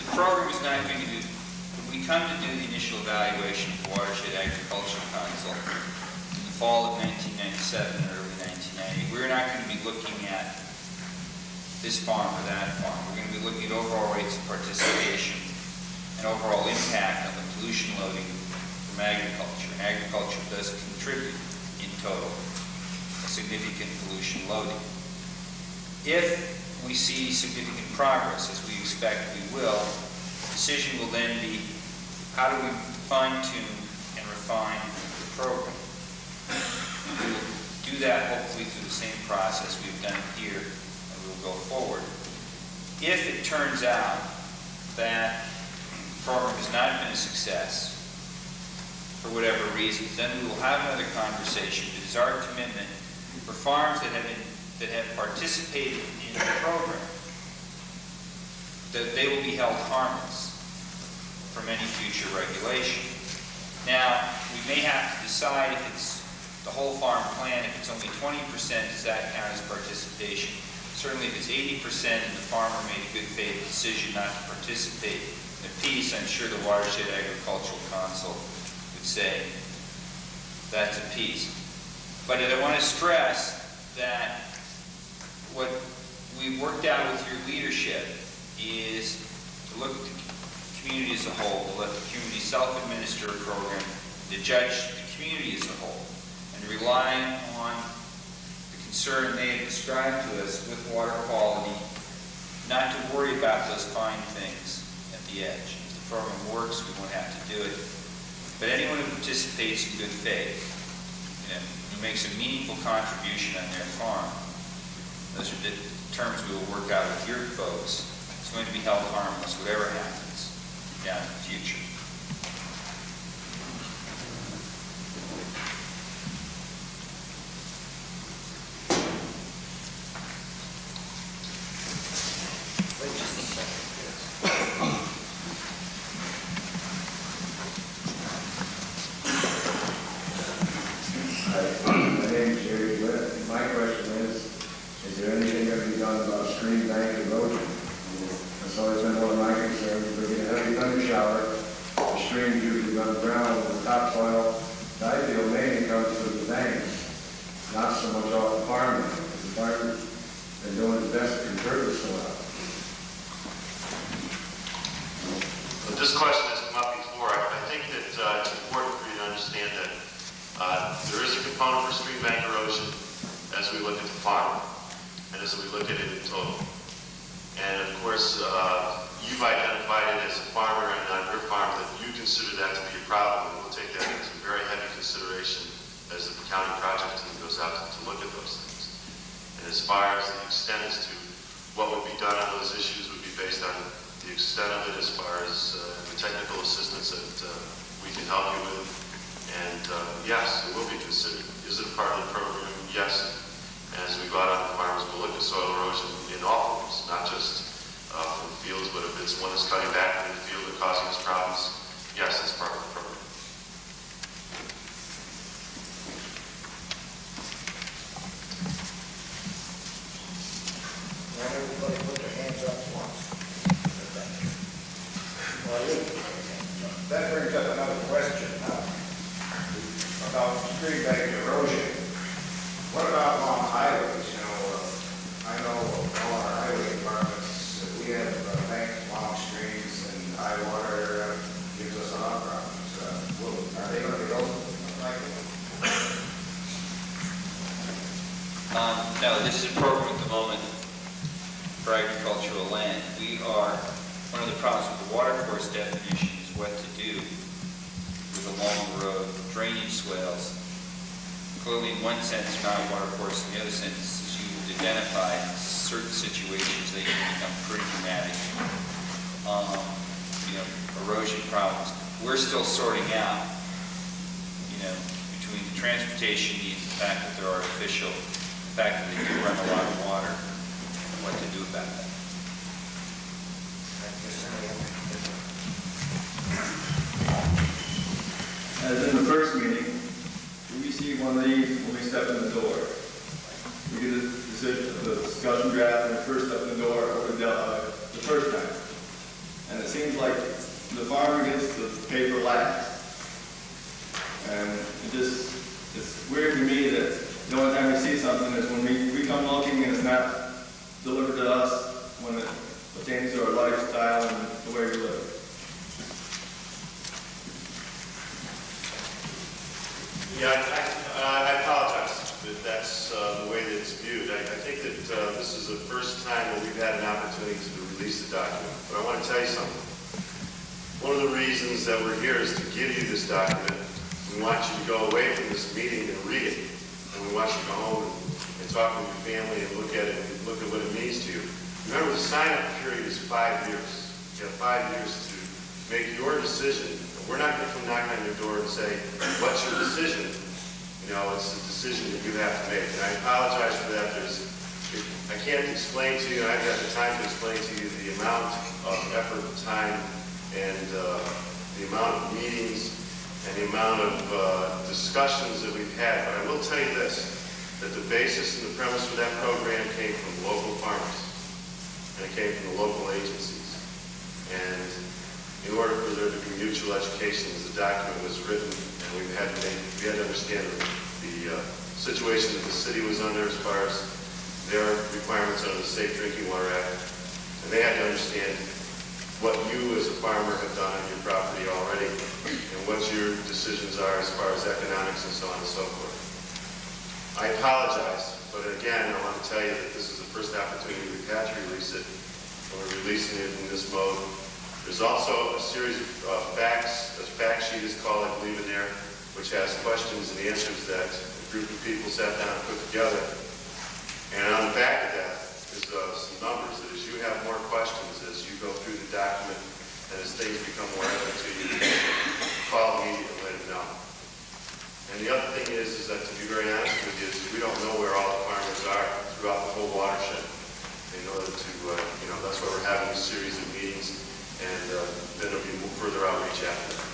The program is not going to do, when we come to do the initial evaluation of Watershed Agricultural Council in the fall of 1997 and early 1990, we're not going to be looking at this farm or that farm. We're going to be looking at overall rates of participation and overall impact on the pollution loading from agriculture. And agriculture does contribute in total a significant pollution loading. If we see significant progress, as we expect we will, the decision will then be how do we fine-tune and refine the program. We will do that hopefully through the same process we've done here, and we will go forward. If it turns out that the program has not been a success, for whatever reasons, then we will have another conversation. It is our commitment for farms that have participated in the program that they will be held harmless from any future regulation. Now, we may have to decide if it's the whole farm plan, if it's only 20%, does that count as participation? Certainly if it's 80% and the farmer made a good faith decision not to participate in a piece, I'm sure the Watershed Agricultural Council would say that's a piece. But I want to stress that what we've worked out with your leadership is to look at the community as a whole, to let the community self-administer a program, to judge the community as a whole, and relying on the concern they have described to us with water quality, not to worry about those fine things at the edge. If the program works, we won't have to do it. But anyone who participates in good faith, who makes a meaningful contribution on their farm, those are the terms we will work out with your folks, is going to be held harmless whatever happens down in the future. Wait just a second. My name is Jerry Witt. My question is there anything going to be done about stream bank erosion? That's always been one of my concerns. If we get a heavy thunder shower, the streams usually run aground with the topsoil. The ideal mainly comes through the banks. not so much off the farmland. The farmer's been doing his best to conserve the soil. But this question has come up before. I think that it's important for you to understand that there is a component for stream bank erosion as we look at the farm and as we look at it in total. And of course, you've identified it as a farmer and on your farm that you consider that to be a problem, and we'll take that into very heavy consideration as the county project team goes out to look at those things. And as far as the extent as to what would be done on those issues would be based on the extent of it as far as the technical assistance that we can help you with. And yes, it will be considered. Is it a part of the program? Yes. And as we go out on the farms, we'll look at soil erosion in all forms, not just from the fields, but if it's one that's cutting back in the field and causing us problems, yes, it's part of the program. Let everybody put their hands up once. That brings up another question about stream bank erosion. What about along highways? You know, I know all our highway departments, we have banks along streams, and high water gives us a lot of problems. Are they going to be open? No, this is a program at the moment for agricultural land. One of the problems with the water course definition is what to do with along the road drainage swales. Clearly, in one sense, they're not a water course. In the other sense, as you've identified, certain situations, they can become pretty dramatic. Erosion problems. We're still sorting out, between the transportation needs, the fact that they're artificial, the fact that they do run a lot of water, and what to do about that. As in the first meeting, we receive one of these when we step in the door. We get the discussion draft when we first step in the door, the first time. And it seems like the farmer gets the paper last. And it's weird to me that the only time we see something is when we come looking and it's not delivered to us when it pertains to our lifestyle and the way we live. Yeah, I apologize that that's the way that it's viewed. I think that this is the first time that we've had an opportunity to release the document. But I want to tell you something. One of the reasons that we're here is to give you this document. We want you to go away from this meeting and read it. And we want you to go home and talk with your family and look at it and look at what it means to you. Remember, the sign-up period is 5 years. You have 5 years to make your decision. We're not going to come knocking on your door and say, what's your decision? It's a decision that you have to make. And I apologize for that. I can't explain to you, I haven't got the time to explain to you the amount of effort, time, and the amount of meetings and the amount of discussions that we've had. But I will tell you this, that the basis and the premise for that program came from local farmers. And it came from the local agencies. And in order for there to be mutual education, as the document was written, and we had to understand the situation that the city was under as far as their requirements under the Safe Drinking Water Act. And they had to understand what you as a farmer have done on your property already, and what your decisions are as far as economics and so on and so forth. I apologize, but again, I want to tell you that this is the first opportunity we've had to release it, and we're releasing it in this mode. There's also a series of facts, a fact sheet is called, I believe, in there, which has questions and answers that a group of people sat down and put together. And on the back of that is some numbers that as you have more questions, as you go through the document, and as things become more evident to you, call me and let it know. And the other thing is that, to be very honest with you, is we don't know where all the farmers are throughout the whole watershed. In order to, that's why we're having a series of meetings, and then there'll be further outreach after that.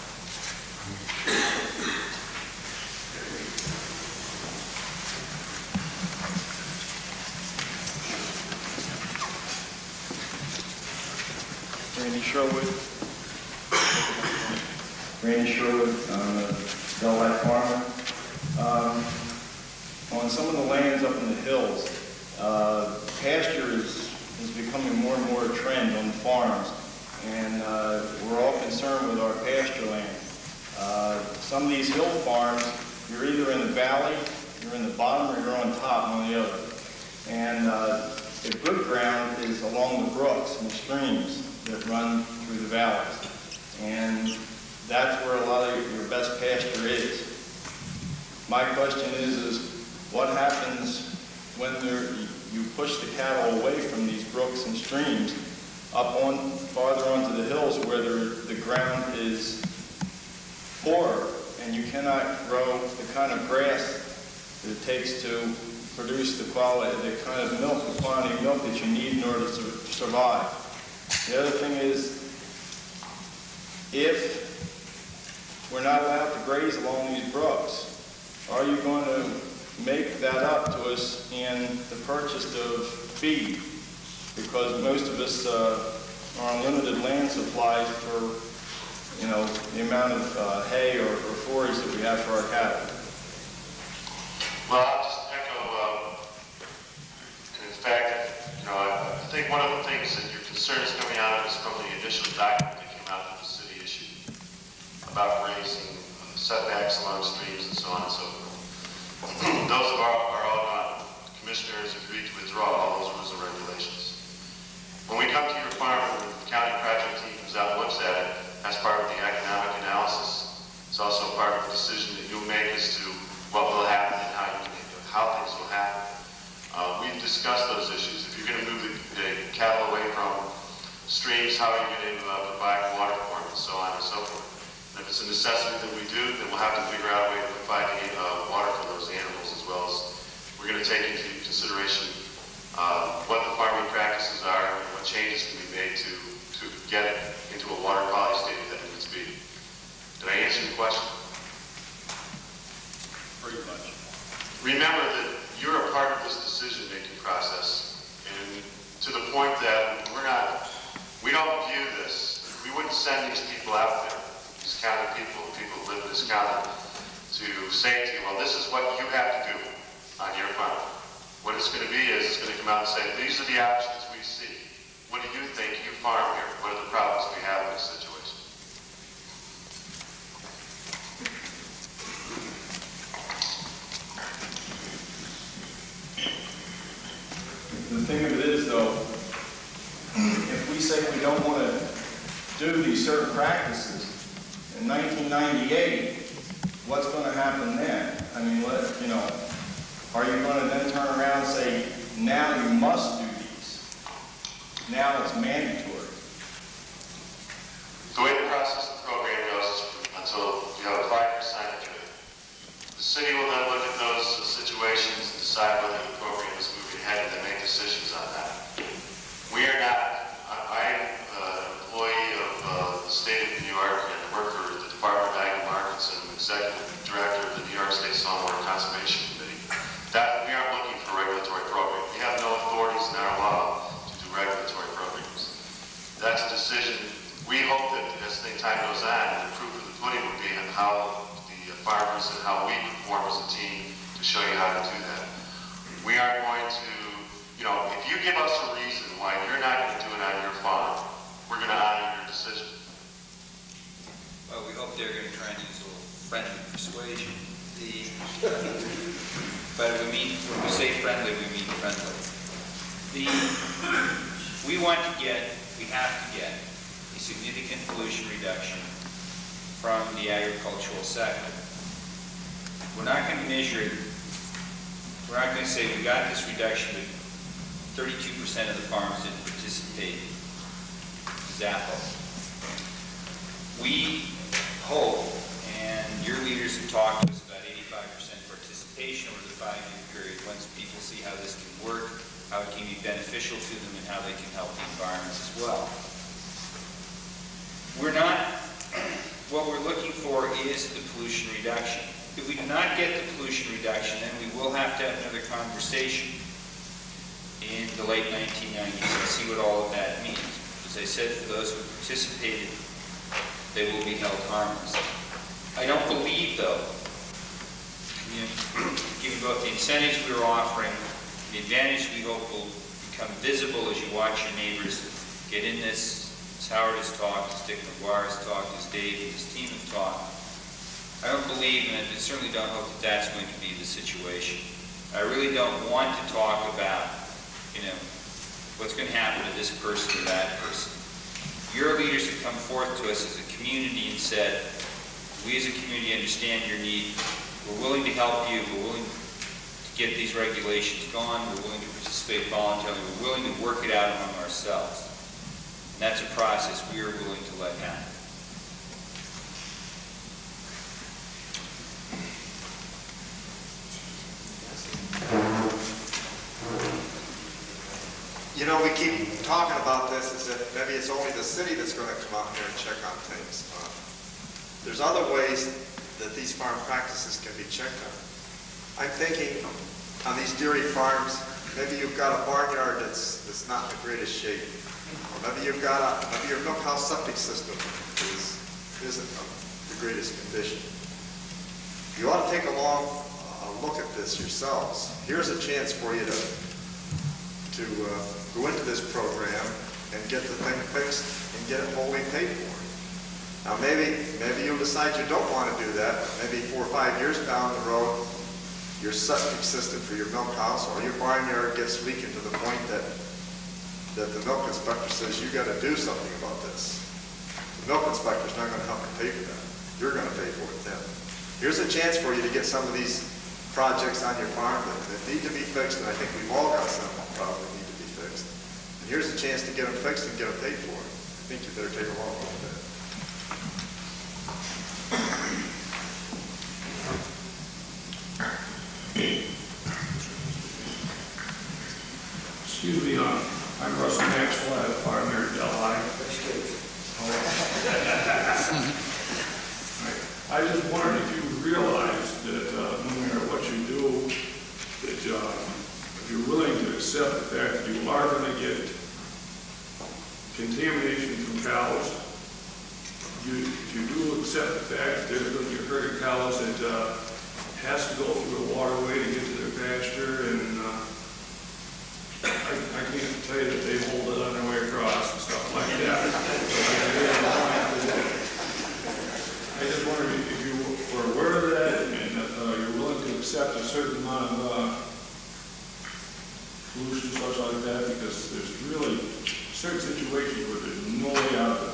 Randy Sherwood, I'm a Delaware farmer. On on some of the lands up in the hills, pasture is becoming more and more a trend on the farms, and we're all concerned with our pasture land. Some of these hill farms, you're either in the valley, you're in the bottom, or you're on top, one or the other. And the good ground is along the brooks and streams that run through the valleys. And that's where a lot of your best pasture is. My question is what happens when you push the cattle away from these brooks and streams up on farther onto the hills where the ground is poorer and you cannot grow the kind of grass that it takes to produce the quality, the kind of milk, the quantity of milk that you need in order to survive. The other thing is, if we're not allowed to graze along these brooks, are you going to make that up to us in the purchase of feed? Because most of us are on limited land supplies for, you know, the amount of hay or forage that we have for our cattle. Well, I'll just echo, in fact, you know, I think one of the things that your concern is coming out of is from the initial document that came out that the city issued about raising setbacks along streams and so on and so forth. Those are all gone. The commissioners agreed to withdraw all those rules and regulations. When we come to your farm and the county project team comes out and looks at it, that's part of the economic analysis. It's also part of the decision that you'll make as to what will happen and how things will happen. We've discussed those issues. If you're going to move the cattle away from streams, how are you going to provide water for them, and so on and so forth. And if it's a necessity that we do, then we'll have to figure out a way to provide water for those animals, as well as we're going to take into consideration what the farming practices are and what changes can be made to get it into a water quality state that it needs to be. Did I answer your question? Pretty much. Remember that you're a part of this decision-making process, and to the point that we don't view this, we wouldn't send these people out there, these county people who live in this county, to say to you, well, this is what you have to do on your farm. What it's going to be is it's going to come out and say, these are the options we see. What do you think? You farm here. What are the problems we have in this situation? The thing of it is, though, if we say we don't want to do these certain practices in 1998, what's going to happen then? I mean, you know, are you going to then turn around and say, now you must do these? Now it's mandatory. The way the process of the program goes is until you have a 5-year sign-up period. The city will then look at those situations and decide whether the program is moving ahead and then make decisions on that. We are not, I'm an employee of the state of New York and work for the Department of Ag and Markets and executive director of the New York State Stormwater Conservation Committee. That we aren't looking for a regulatory program. We have no authorities in our law to do regulatory programs. That's a decision. We hope that as time goes on, the proof of the pudding will be on how the farmers and how we perform as a team to show you how to do that. We aren't going to, you know, if you give us a reason why you're not going to do it on your farm, we're going to honor your decision. Well, we hope they're going to try and use a little friendly persuasion. But when we say friendly, we mean friendly. We have to get a significant pollution reduction from the agricultural sector. We're not going to measure it. We're not going to say we got this reduction, but 32% of the farms didn't participate. Zappo. We hope, and your leaders have talked to us about 85% participation over the 5-year period once people see how this can work, how it can be beneficial to them, and how they can help the environment as well. What we're looking for is the pollution reduction. If we do not get the pollution reduction, then we will have to have another conversation in the late 1990s and see what all of that means. As I said, for those who participated, they will be held harmless. I don't believe, though, given between both the incentives we were offering, the advantage we hope will become visible as you watch your neighbors get in this, as Howard has talked, as Dick McGuire has talked, as Dave and his team have talked. I don't believe, and I certainly don't hope that that's going to be the situation. I really don't want to talk about, what's going to happen to this person or that person. Your leaders have come forth to us as a community and said, we as a community understand your need. We're willing to help you. We're willing to get these regulations going. We're willing to participate voluntarily. We're willing to work it out among ourselves. And that's a process we are willing to let happen. We keep talking about this as if maybe it's only the city that's going to come out here and check on things. There's other ways that these farm practices can be checked on. I'm thinking on these dairy farms, maybe you've got a barnyard that's not in the greatest shape. Or maybe you've got maybe your milk house septic system isn't of the greatest condition. You ought to take a long look at this yourselves. Here's a chance for you to go into this program and get the thing fixed and get it wholly paid for. Now maybe you'll decide you don't want to do that. Maybe 4 or 5 years down the road, your septic system for your milk house or your barnyard gets leaking to the point that the milk inspector says you got to do something about this. The milk inspector's not going to help you pay for that. You're going to pay for it then. Here's a chance for you to get some of these projects on your farm that need to be fixed, and I think we've all got some that probably need to be fixed. And here's a chance to get them fixed and get them paid for. I think you better take a long look at that. Excuse me, I'm Russell Maxwell. I have a farm here in Delaware. I just wondered if you realize that no matter what you do, that if you're willing to accept the fact that you are going to get contamination from cows, if you do accept the fact that there's going to be a herd of cows that has to go through a waterway to get to their pasture, and I can't tell you that they hold it on their way across and stuff like that. I just wondered if you were aware of that and that you're willing to accept a certain amount of pollution, such like that, because there's really certain situations where there's no way out of it.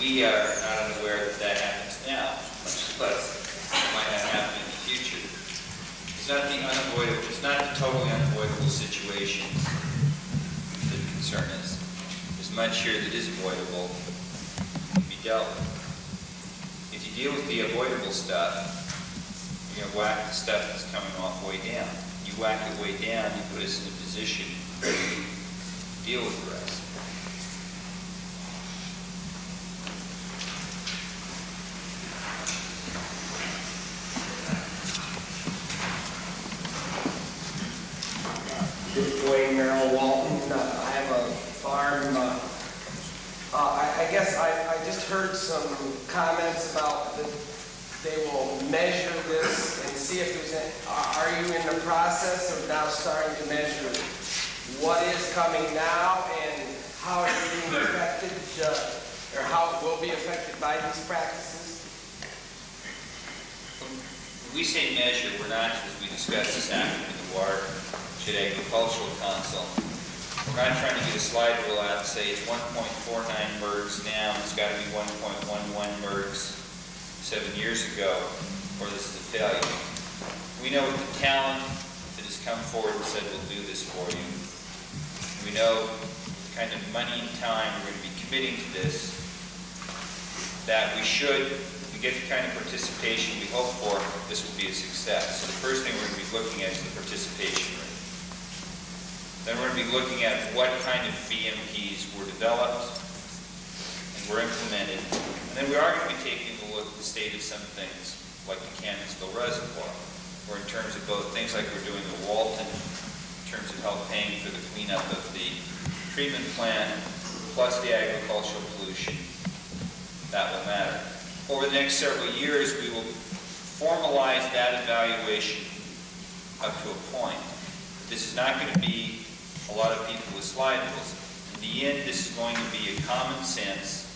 We are not unaware that that happens now, much less it might not happen in the future. It's not the unavoidable, it's not the totally unavoidable situation that the concern is. There's much here that is avoidable to be dealt with. If you deal with the avoidable stuff, you're going to whack the stuff that's coming off way down. You whack it way down, you put us in a position to deal with the rest. Dwayne Merrill Walton. I have a farm. I guess I just heard some comments about that they will measure this and see if there's any. Are you in the process of now starting to measure what is coming now and how it's being affected, or how it will be affected by these practices? When we say measure, we're not, as we discussed this afternoon in the Watershed Agricultural Council, we're not trying to get a slide rule out and say it's 1.49 mergs now, it's got to be 1.11 mergs 7 years ago, or this is a failure. We know with the talent that has come forward and said we'll do this for you. We know the kind of money and time we're going to be committing to this, that we should, if we get the kind of participation we hope for, this will be a success. So the first thing we're going to be looking at is the participation rate. Then we're going to be looking at what kind of BMPs were developed and were implemented. And then we are going to be taking a look at the state of some things, like the Cannonsville Reservoir, or in terms of both things like we're doing at Walton, in terms of help paying for the cleanup of the treatment plant, plus the agricultural pollution. That will matter. Over the next several years, we will formalize that evaluation up to a point. This is not going to be a lot of people with slide rules. In the end, this is going to be a common sense.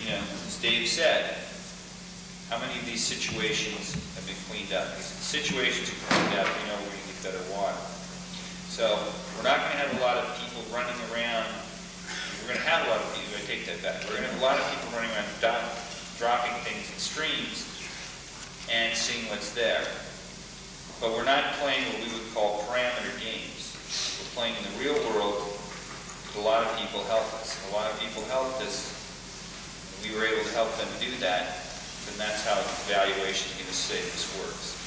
As Dave said, how many of these situations have been cleaned up? Because if situations are cleaned up, we know we're going to get better water. So we're not going to have a lot of people running around. We're going to have a lot of people, I take that back. We're going to have a lot of people running around dropping things in streams and seeing what's there. But we're not playing what we would call parameter games. We're playing in the real world with a lot of people help us. And a lot of people helped us. We were able to help them do that. And that's how evaluation is going to say this works.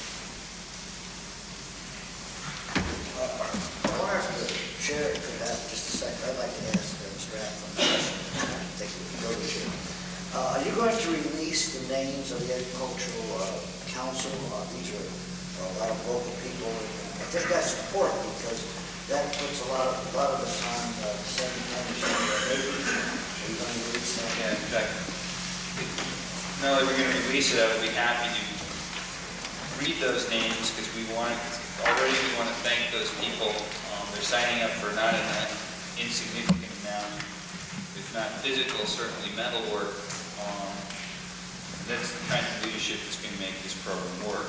I wonder if the chair could have just a second. I'd like to ask Mr. Rathman a question. I think we can go to the chair. Are you going to release the names of the Agricultural Council? These are a lot of local people. I think that's important because that puts a lot of us on the same kind of show. Are you going to release that? Yeah, in fact, now that we're going to release it, I would be happy to read those names because we want to thank those people. They're signing up for not an insignificant amount, if not physical, certainly mental work. That's the kind of leadership that's going to make this program work.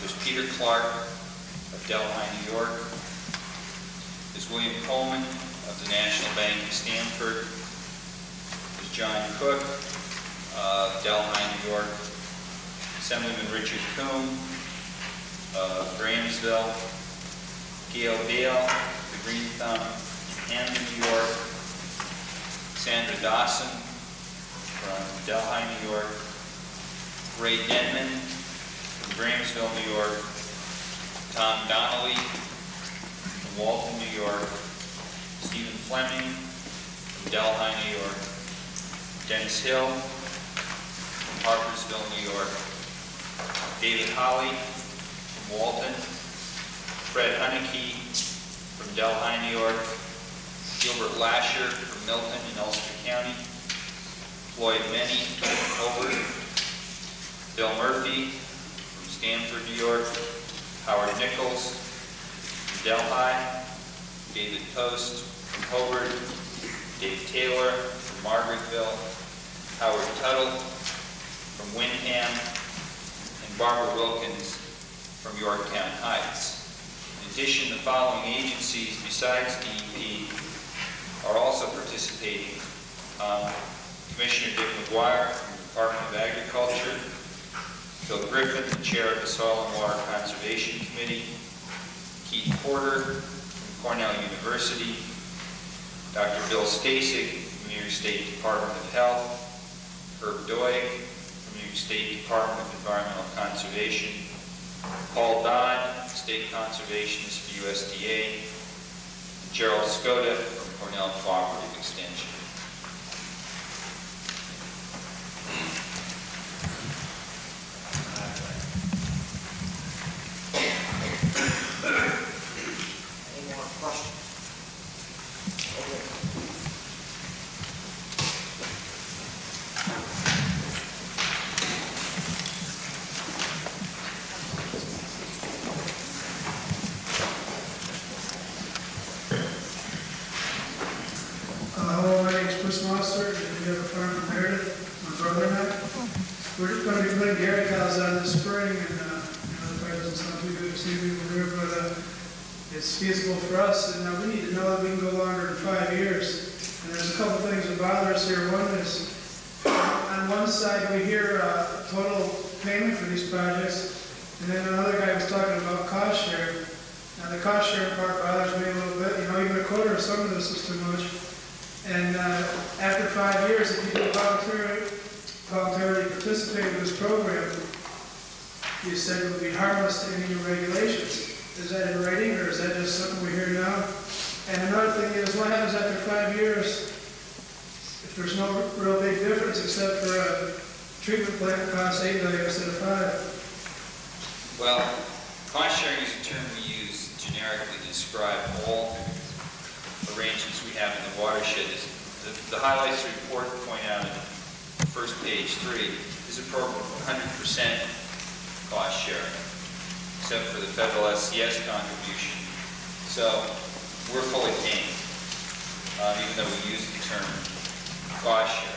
There's Peter Clark of Delhi, New York. There's William Coleman of the National Bank of Stamford. There's John Cook of Delhi, New York. Assemblyman Richard Coombe of Grahamsville. Gail Dale, the Green Thumb, Camden, New York. Sandra Dawson from Delhi, New York. Ray Denman from Grahamsville, New York. Tom Donnelly from Walton, New York. Stephen Fleming from Delhi, New York. Dennis Hill from Harpersville, New York. David Holly from Walton. Fred Hunnicky from Delhi, New York. Gilbert Lasher from Milton in Ulster County. Floyd Menny from Hobart. Bill Murphy from Stamford, New York. Howard Nichols from Delhi. David Post from Hobart. Dave Taylor from Margaretville. Howard Tuttle from Windham. And Barbara Wilkins from Yorktown Heights. In addition, the following agencies besides DEP are also participating. Commissioner Dick McGuire from the Department of Agriculture. Phil Griffin, the chair of the Soil and Water Conservation Committee. Keith Porter from Cornell University. Dr. Bill Stasek from New York State Department of Health. Herb Doig from New York State Department of Environmental Conservation. Paul Dodd, State Conservationist for USDA. Gerald Skoda from Cornell Cooperative Extension. Any more questions? Okay. Hello, my name is Chris Monster, and we have a farm from Meredith, my brother and I. We're just going to be putting dairy cows out this spring, and the price doesn't sound too good to see people here, but it's feasible for us, and we need to know that we can go longer than 5 years. And there's a couple things that bother us here. One is, on one side we hear total payment for these projects, and then another guy was talking about cost share. Now the cost share part bothers me a little bit. Even a quarter of some of this is too much. And after 5 years, if you voluntarily participate in this program, you said it would be harmless to any new regulations. Is that in writing, or is that just something we hear now? And another thing is, what happens after 5 years if there's no real big difference except for a treatment plant that costs $8 million instead of $5? Well, cost sharing is a term we use generically to describe all arrangements we have in the watershed. The highlights report point out in the first page 3 is a program of 100% cost sharing. except for the federal SCS contribution. So we're fully paying, even though we use the term cost share.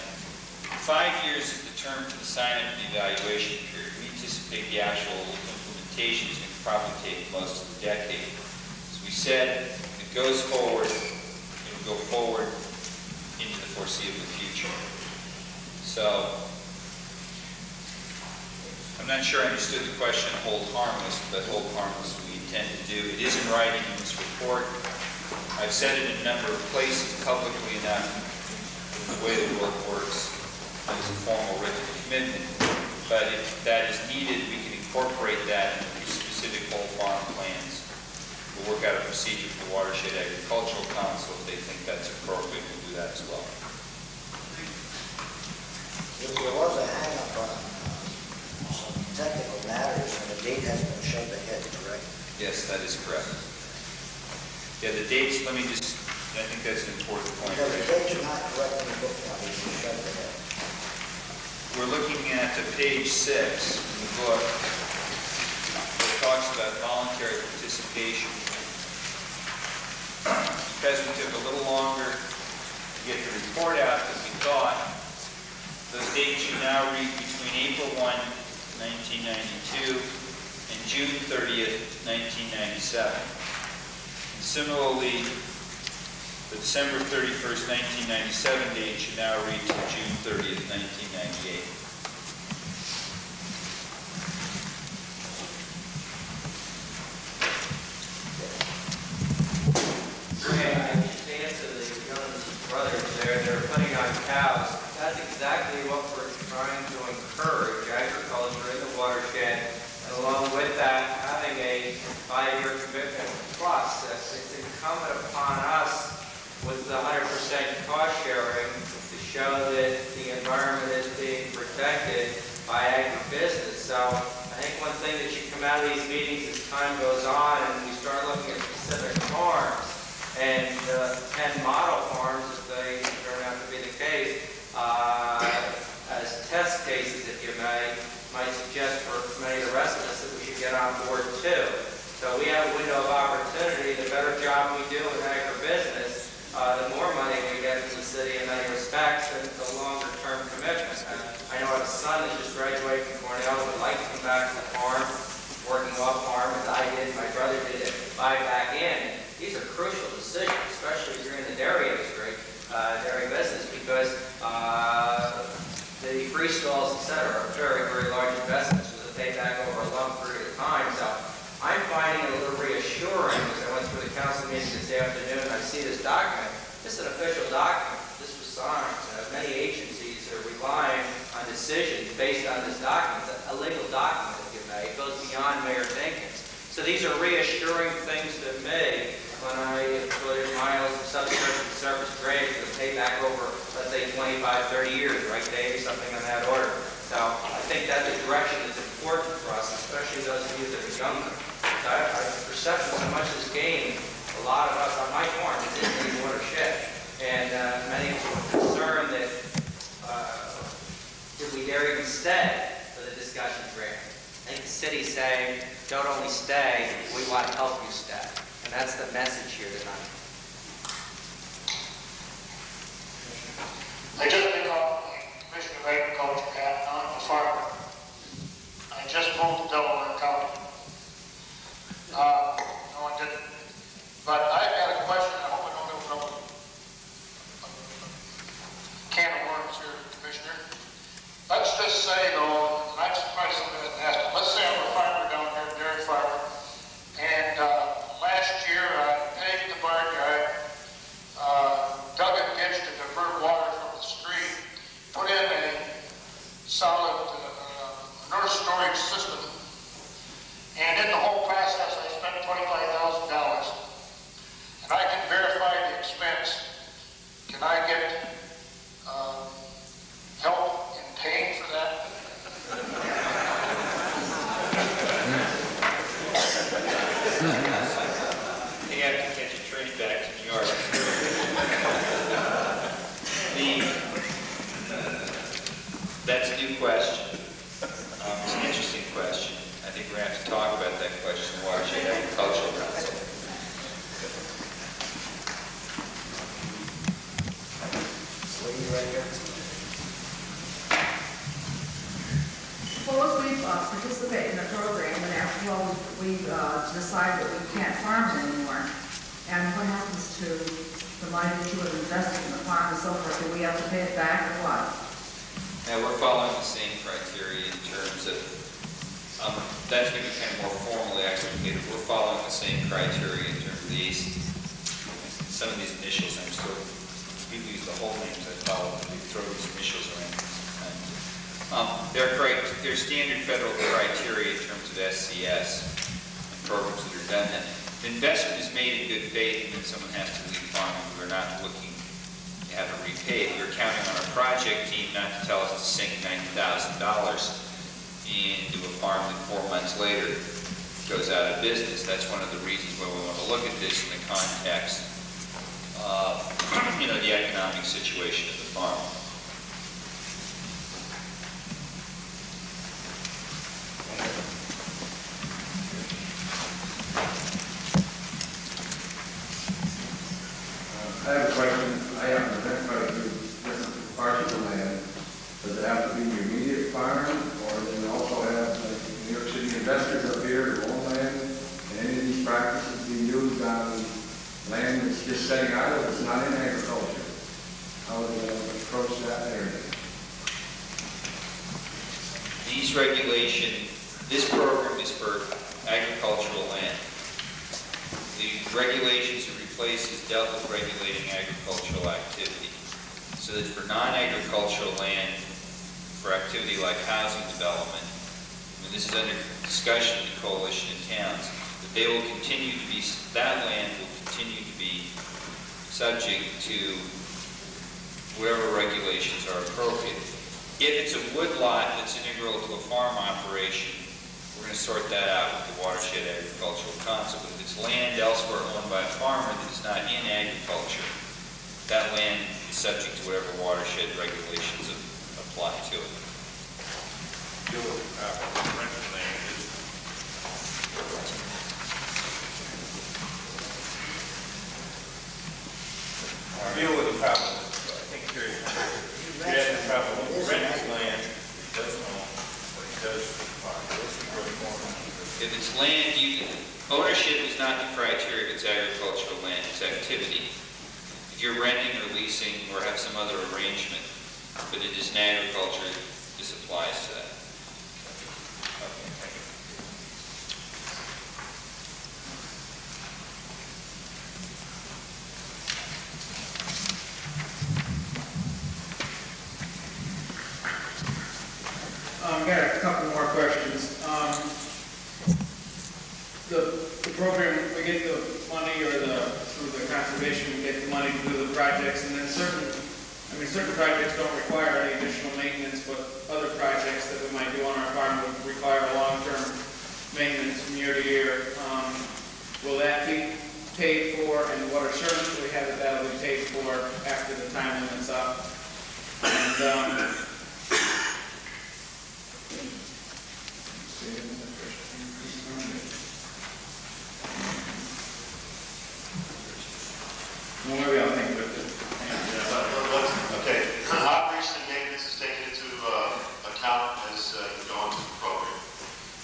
5 years is the term for the sign-up and evaluation period. We anticipate the actual implementation is going to probably take most of the decade. As we said, if it goes forward, it will go forward into the foreseeable future. So, I'm not sure I understood the question, hold harmless, but hold harmless we intend to do. It is in writing in this report. I've said it in a number of places publicly enough, the way the work works as a formal written commitment. But if that is needed, we can incorporate that into specific whole farm plans. We'll work out a procedure for the Watershed Agricultural Council. If they think that's appropriate, we'll do that as well. There was a hang-up on some technical matters, and the date has been shoved ahead, correct? Yes, that is correct. Yeah, the dates, let me just, I think that's an important point. Because the dates are not correct in the book now, they've been shoved ahead. We're looking at page 6 in the book. It talks about voluntary participation. Because we took a little longer to get the report out than we thought, those dates should now read between April 1, 1992 and June 30th, 1997. And similarly, the December 31st, 1997 date should now read to June 30th, 1998. I just answer the young brothers there, they're putting on cows. That's exactly what we're trying to encourage, agriculture in the watershed, and along with that, having a 5-year commitment process. It's incumbent upon us with the 100% cost sharing to show that the environment is being protected by agribusiness. So I think one thing that should come out of these meetings as time goes on and we start looking at specific farms and 10 model farms, if they turn out to be the case, as test cases, if you may, might suggest for many of the rest of us that we should get on board too. So we have a window of opportunity. The better job we do in agribusiness, the more money we get from the city in many respects, and the longer-term commitment. I know I have a son that just graduated from Cornell who would like to come back to the farm, working off farm as I did, my brother did it, buy back in. These are crucial decisions, especially if you're in the dairy industry, dairy business, because the free stalls, etc., are very, very large investments with a payback over a long period of time. So I'm finding it a little reassuring as I went through the council meeting this afternoon and I see this document. This is an official document. This was signed. Many agencies are relying on decisions based on this document. It's a legal document, if you may. It goes beyond Mayor Dinkins. So these are reassuring things to me when I put in miles of subsurface and surface drainage with a payback over, let's say, 25, 30 years, right, Dave? Something on that order. So I think that's a direction that's important for us, especially those of you that are younger. So our perception so much of this game, a lot of us on my farm is in the watershed. And many of us are concerned that did we dare even stay for the discussion grant? I think the city's saying, don't only stay, we want to help you stay. And that's the message here tonight. I just pick up Commissioner of Agriculture, Pat, I'm a farmer. I just moved to Delaware County. No one didn't. But I've got a question, I hope I don't open up a can of worms here, Commissioner. Let's just say, though, and I'm surprised somebody didn't ask, let's say I'm a farmer down here, a dairy farmer, and last year I paved the barn right here. Suppose we participate in the program, and after all, we decide that we can't farm it anymore. And what happens to the money that you have invested in the farm and so forth? Do we have to pay it back or what? Now, we're following the same criteria in terms of, that's going to be kind of more formally explicated. We're following the same criteria in terms of these, some of these initials. I'm still, people use the whole names, I follow, they throw these initials around. They're standard federal criteria in terms of SCS and programs that are done. The investment is made in good faith, and then someone has to leave farming. We're not looking to have it repaid. We're counting on our project team not to tell us to sink $90,000 into a farm that 4 months later goes out of business. That's one of the reasons why we want to look at this in the context of, the economic situation of the farm. I have a question. I have to rent quite a few different parts of the land. Does it have to be the immediate farm, or do you also have, like, New York City investors up here who own land, and any of these practices being used on land that's just setting idle, that's not in agriculture? How would you approach that area? These regulations, this program is for agricultural land. The regulations it replaces dealt with regulating agricultural activity. So that for non-agricultural land, for activity like housing development, this is under discussion in the coalition of towns, that they will continue to be, that land will continue to be subject to whatever regulations are appropriate. If it's a wood lot that's integral to a farm operation, we're going to sort that out with the Watershed Agricultural Council. But if it's land elsewhere owned by a farmer that is not in agriculture, that land is subject to whatever watershed regulations apply to it. Deal with rental land is deal with the problem. I think you're the problem with renting land. It doesn't own, but it does farm. If it's land, ownership is not the criteria if it's agricultural land, it's activity. If you're renting or leasing or have some other arrangement, but it is in agriculture, this applies to that. Okay, thank you. Got a couple more questions. The program, we get the money, or through the conservation, we get the money to do the projects, and then certain projects don't require any additional maintenance, but other projects that we might do on our farm would require long-term maintenance from year to year. Will that be paid for, and what assurance do we have that that'll be paid for after the time limit's up? And well, maybe I'll think about this. Okay, operation and maintenance is taken into account as you go into the program.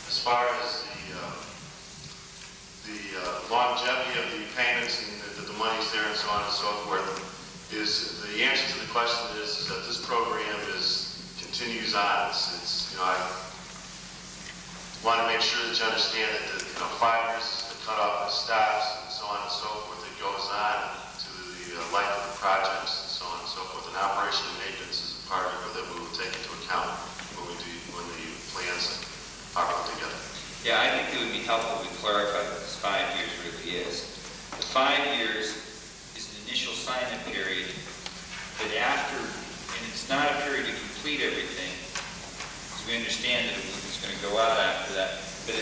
As far as the longevity of the payments and the money's there and so on and so forth, is the answer to the question is that this program continues on. I want to make sure that you understand that 5 years is the cutoff, it stops, and so on and so forth. It goes on to the life of the projects and so on and so forth. And operation and maintenance is a part of it that we will take into account when the plans are put together. Yeah, I think it would be helpful to clarify what this 5 years really is. The 5 years is an initial sign-up period, but after, and it's not a period to complete everything, because we understand that it's going to go out after that, but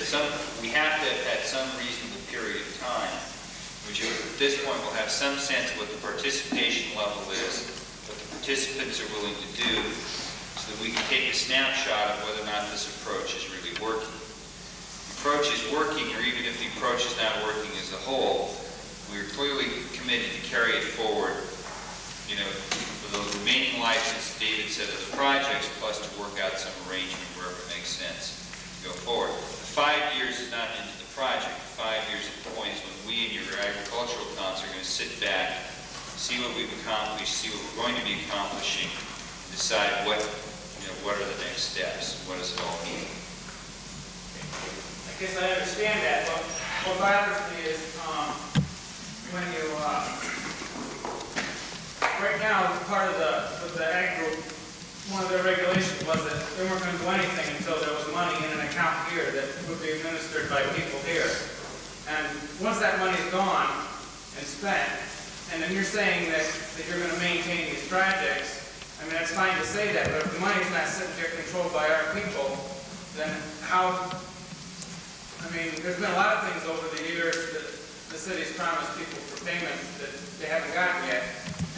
we have to have had some reasonable period of time, which at this point will have some sense of what the participation level is, what the participants are willing to do, so that we can take a snapshot of whether or not this approach is really working. If the approach is working, or even if the approach is not working as a whole, we are clearly committed to carry it forward, for the remaining life life, as David said, of the projects, plus to work out some arrangement wherever it makes sense to go forward. The 5 years is not into the project. 5 years at the point is when we and your agricultural council are going to sit back, see what we've accomplished, see what we're going to be accomplishing, decide what are the next steps, what does it all mean. I guess I understand that, but what bothers me is when you, right now, part of the ag group, one of their regulations was that they weren't going to do anything until there was money in an account here that would be administered by people here. And once that money is gone and spent, and then you're saying that you're going to maintain these projects, I mean, that's fine to say that, but if the money's not sitting there controlled by our people, then how, I mean, there's been a lot of things over the years that the city's promised people for payment that they haven't gotten yet.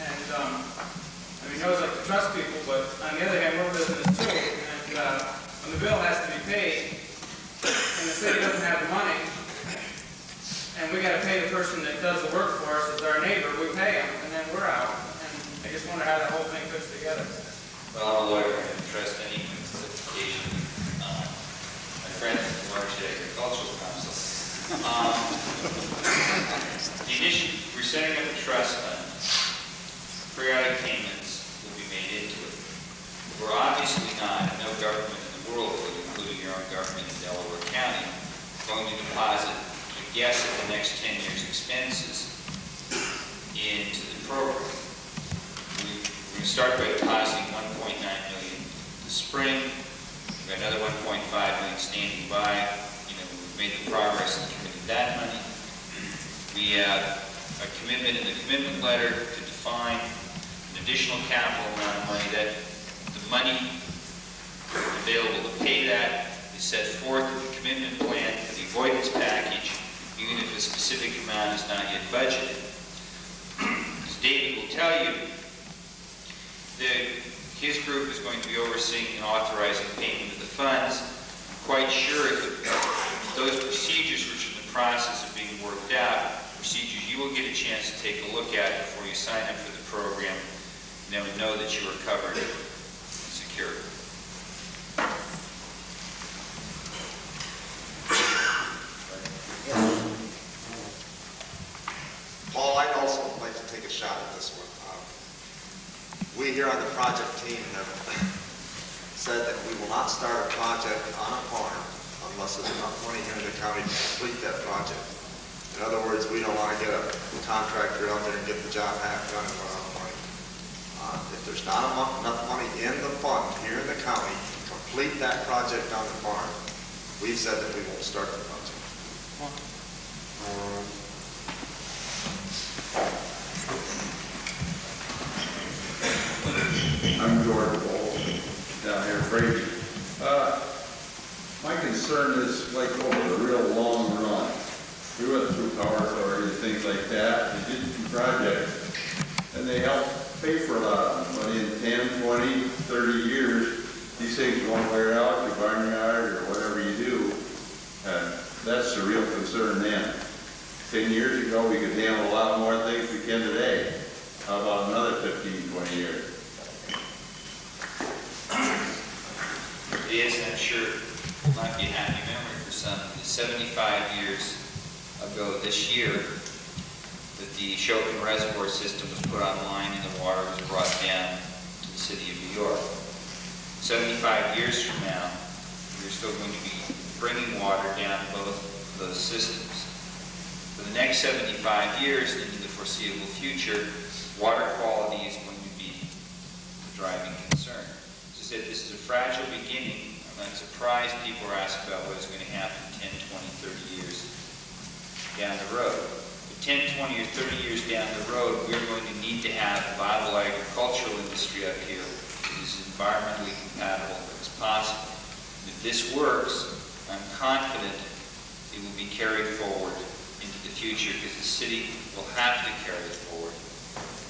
And, I mean, those like to trust people, but on the other hand, we're business too. And when the bill has to be paid, and the city doesn't have the money, and we got to pay the person that does the work for us as our neighbor, we pay them, and then we're out. And I just wonder how that whole thing fits together. Well, I'm a lawyer, I don't trust any certification. My friends at the Watershed Agricultural Council. We're setting up a trust fund. Periodic payments will be made into it. We're obviously not, no government in the world, including your own government in Delaware County, going to deposit a guess at the next 10 years' expenses into the program. We're going to start by depositing $1.9 million this spring. We've got another $1.5 million standing by. We've made the progress and committed that money. We have a commitment in the commitment letter to define an additional capital amount of money. That the money available to pay that is set forth in the commitment plan for the avoidance package, even if a specific amount is not yet budgeted. As David will tell you, his group is going to be overseeing and authorizing payment of the funds. I'm quite sure that those procedures which are in the process of being worked out, procedures you will get a chance to take a look at before you sign up for the program, and then know that you are covered and secure. Paul, I'd also like to take a shot at this one. We here on the project team have said that we will not start a project on a farm unless there's enough money here in the county to complete that project. In other words, we don't want to get a contractor out there and get the job half done and run out of money. If there's not enough money in the fund here in the county to complete that project on the farm, we've said that we won't start the project. I'm George Bowles, down here in Brady. My concern is like over the real long run. We went through power authority and things like that. They did some projects, and they helped pay for a lot of money in 10, 20, 30 years. These things won't wear out, your barnyard or whatever you do. And that's the real concern then. 10 years ago, we could handle a lot more things we can today. How about another 15, 20 years? It is, I'm sure, might be a happy memory for some. 75 years ago this year that the Chopin Reservoir system was put online and the water was brought down to the city of New York. 75 years from now, we're still going to be bringing water down both of those systems. For the next 75 years into the foreseeable future, water quality is going to be the driving concern. As I said, this is a fragile beginning. I'm not surprised people are asking about what is going to happen 10, 20, 30 years down the road. But 10, 20, or 30 years down the road, we're going to need to have a viable agricultural industry up here that is environmentally compatible as possible. And if this works, I'm confident it will be carried forward into the future because the city will have to carry it forward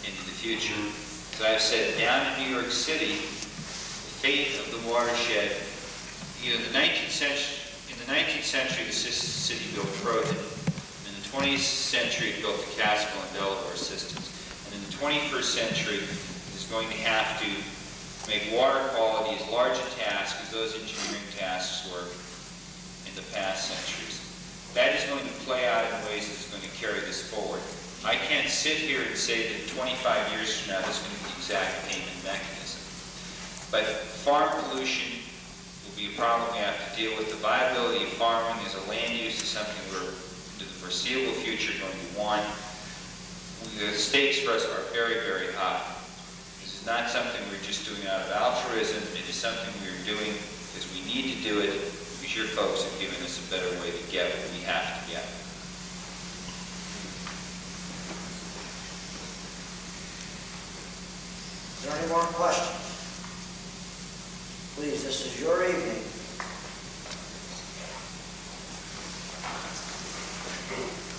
into the future. As I've said, down in New York City, the fate of the watershed, in the 19th century, the city built Croton. In the 20th century, it built the Catskill and Delaware systems. And in the 21st century, it is is going to have to make water quality as large a task as those engineering tasks were in the past centuries. That is going to play out in ways that's going to carry this forward. I can't sit here and say that 25 years from now this is going to be the exact payment mechanism. But farm pollution will be a problem we have to deal with. The viability of farming as a land use is something we're, into the foreseeable future, going to want. The stakes for us are very, very high. This is not something we're just doing out of altruism. It is something we're doing because we need to do it, because your folks have given us a better way to get what we have to get. Is there any more questions? Please, this is your evening.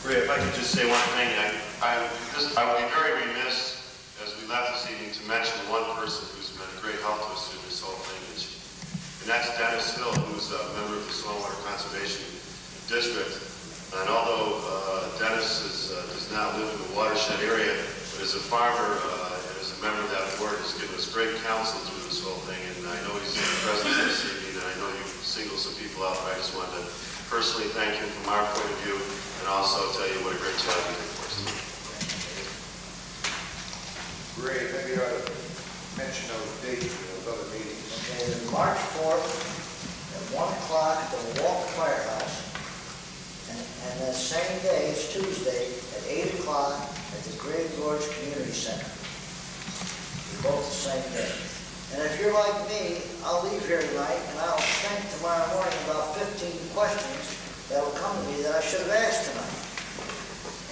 Ray, if I could just say one thing, I would be very remiss as we left this evening to mention one person who's been a great help to us through this whole thing, and that's Dennis Hill, who's a member of the Stormwater Conservation District. And although Dennis does not live in the Watershed area, but as a farmer and as a member of that board, has given us great counsel through this whole thing. And I know he's present this evening, and I know you singled some people out, but I just wanted to personally thank him from our point of view, and also tell you what a great job you did for us. Ray, maybe you ought to mention those dates for those other meetings. Okay, then March 4th at 1 o'clock at the Walton Firehouse. And that same day, it's Tuesday, at 8 o'clock at the Great Gorge Community Center. They're both the same day. And if you're like me, I'll leave here tonight and I'll think tomorrow morning about 15 questions that will come to me that I should have asked tonight.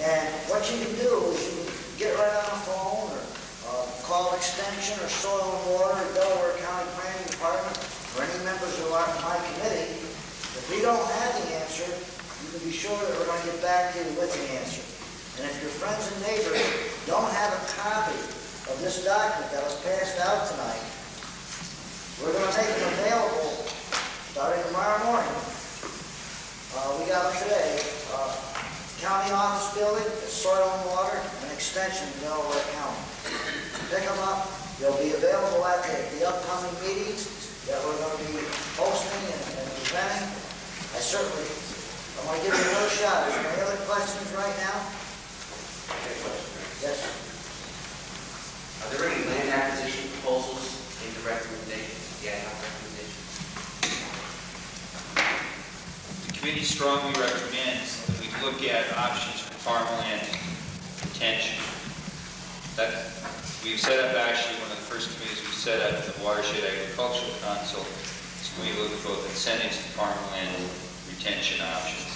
And what you can do is you can get right on the phone or call Extension or Soil and Water or Delaware County Planning Department or any members of my committee. If we don't have the answer, you can be sure that we're going to get back to you with the answer. And if your friends and neighbors don't have a copy of this document that was passed out tonight, we're going to make it available starting tomorrow morning. We got them today. County office building, Soil and Water, and Extension in Delaware County. Pick them up. They'll be available at the upcoming meetings that we're going to be hosting and presenting. I want to give you another shot. Is there any other questions right now? Yes. Are there any land acquisition proposals in the recommendation, the ad hoc recommendation? The committee strongly recommends that we look at options for farmland retention. We've set up actually one of the first committees we set up in the Watershed Agricultural Council. So we look at both incentives to farmland retention options.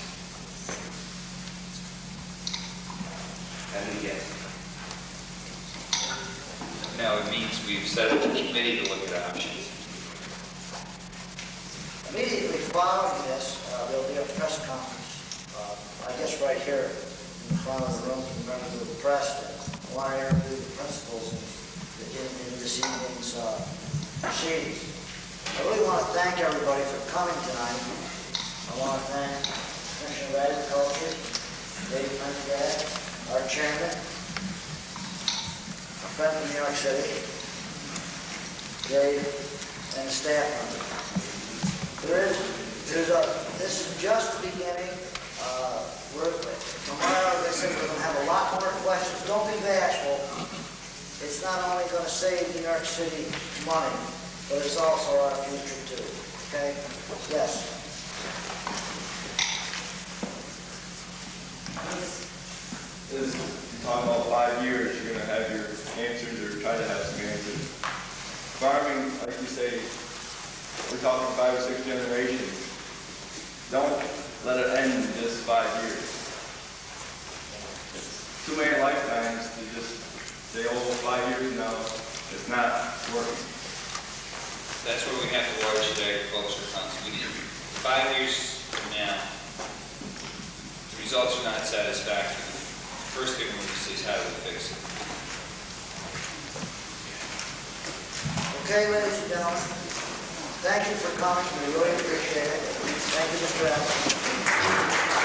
Now it means we've set up a committee to look at options. Immediately following this, there'll be a press conference. I guess right here in front of the room, for members of the press. I want to interview the principals in this evening's proceedings. I really want to thank everybody for coming tonight. I want to thank Commissioner of Agriculture, Dave Pendergast, our chairman, a friend from New York City, Dave, and the staff members. This is just the beginning. Tomorrow, as I said, we're going to have a lot more questions. Don't be bashful. It's not only going to save New York City money, but it's also our future too. Okay? Yes. As you talk about 5 years, you're going to have your answers or try to have some answers. Farming, like you say, we're talking 5 or 6 generations. Don't let it end in just 5 years. It's too many lifetimes to just say, oh, 5 years now, it's not working. That's where we have the Watershed Agricultural Council. We need 5 years from now. The results are not satisfactory. The first thing we need to see is how do we fix it. Okay, ladies and gentlemen, thank you for coming. We really appreciate it. Thank you, Mr. Evans.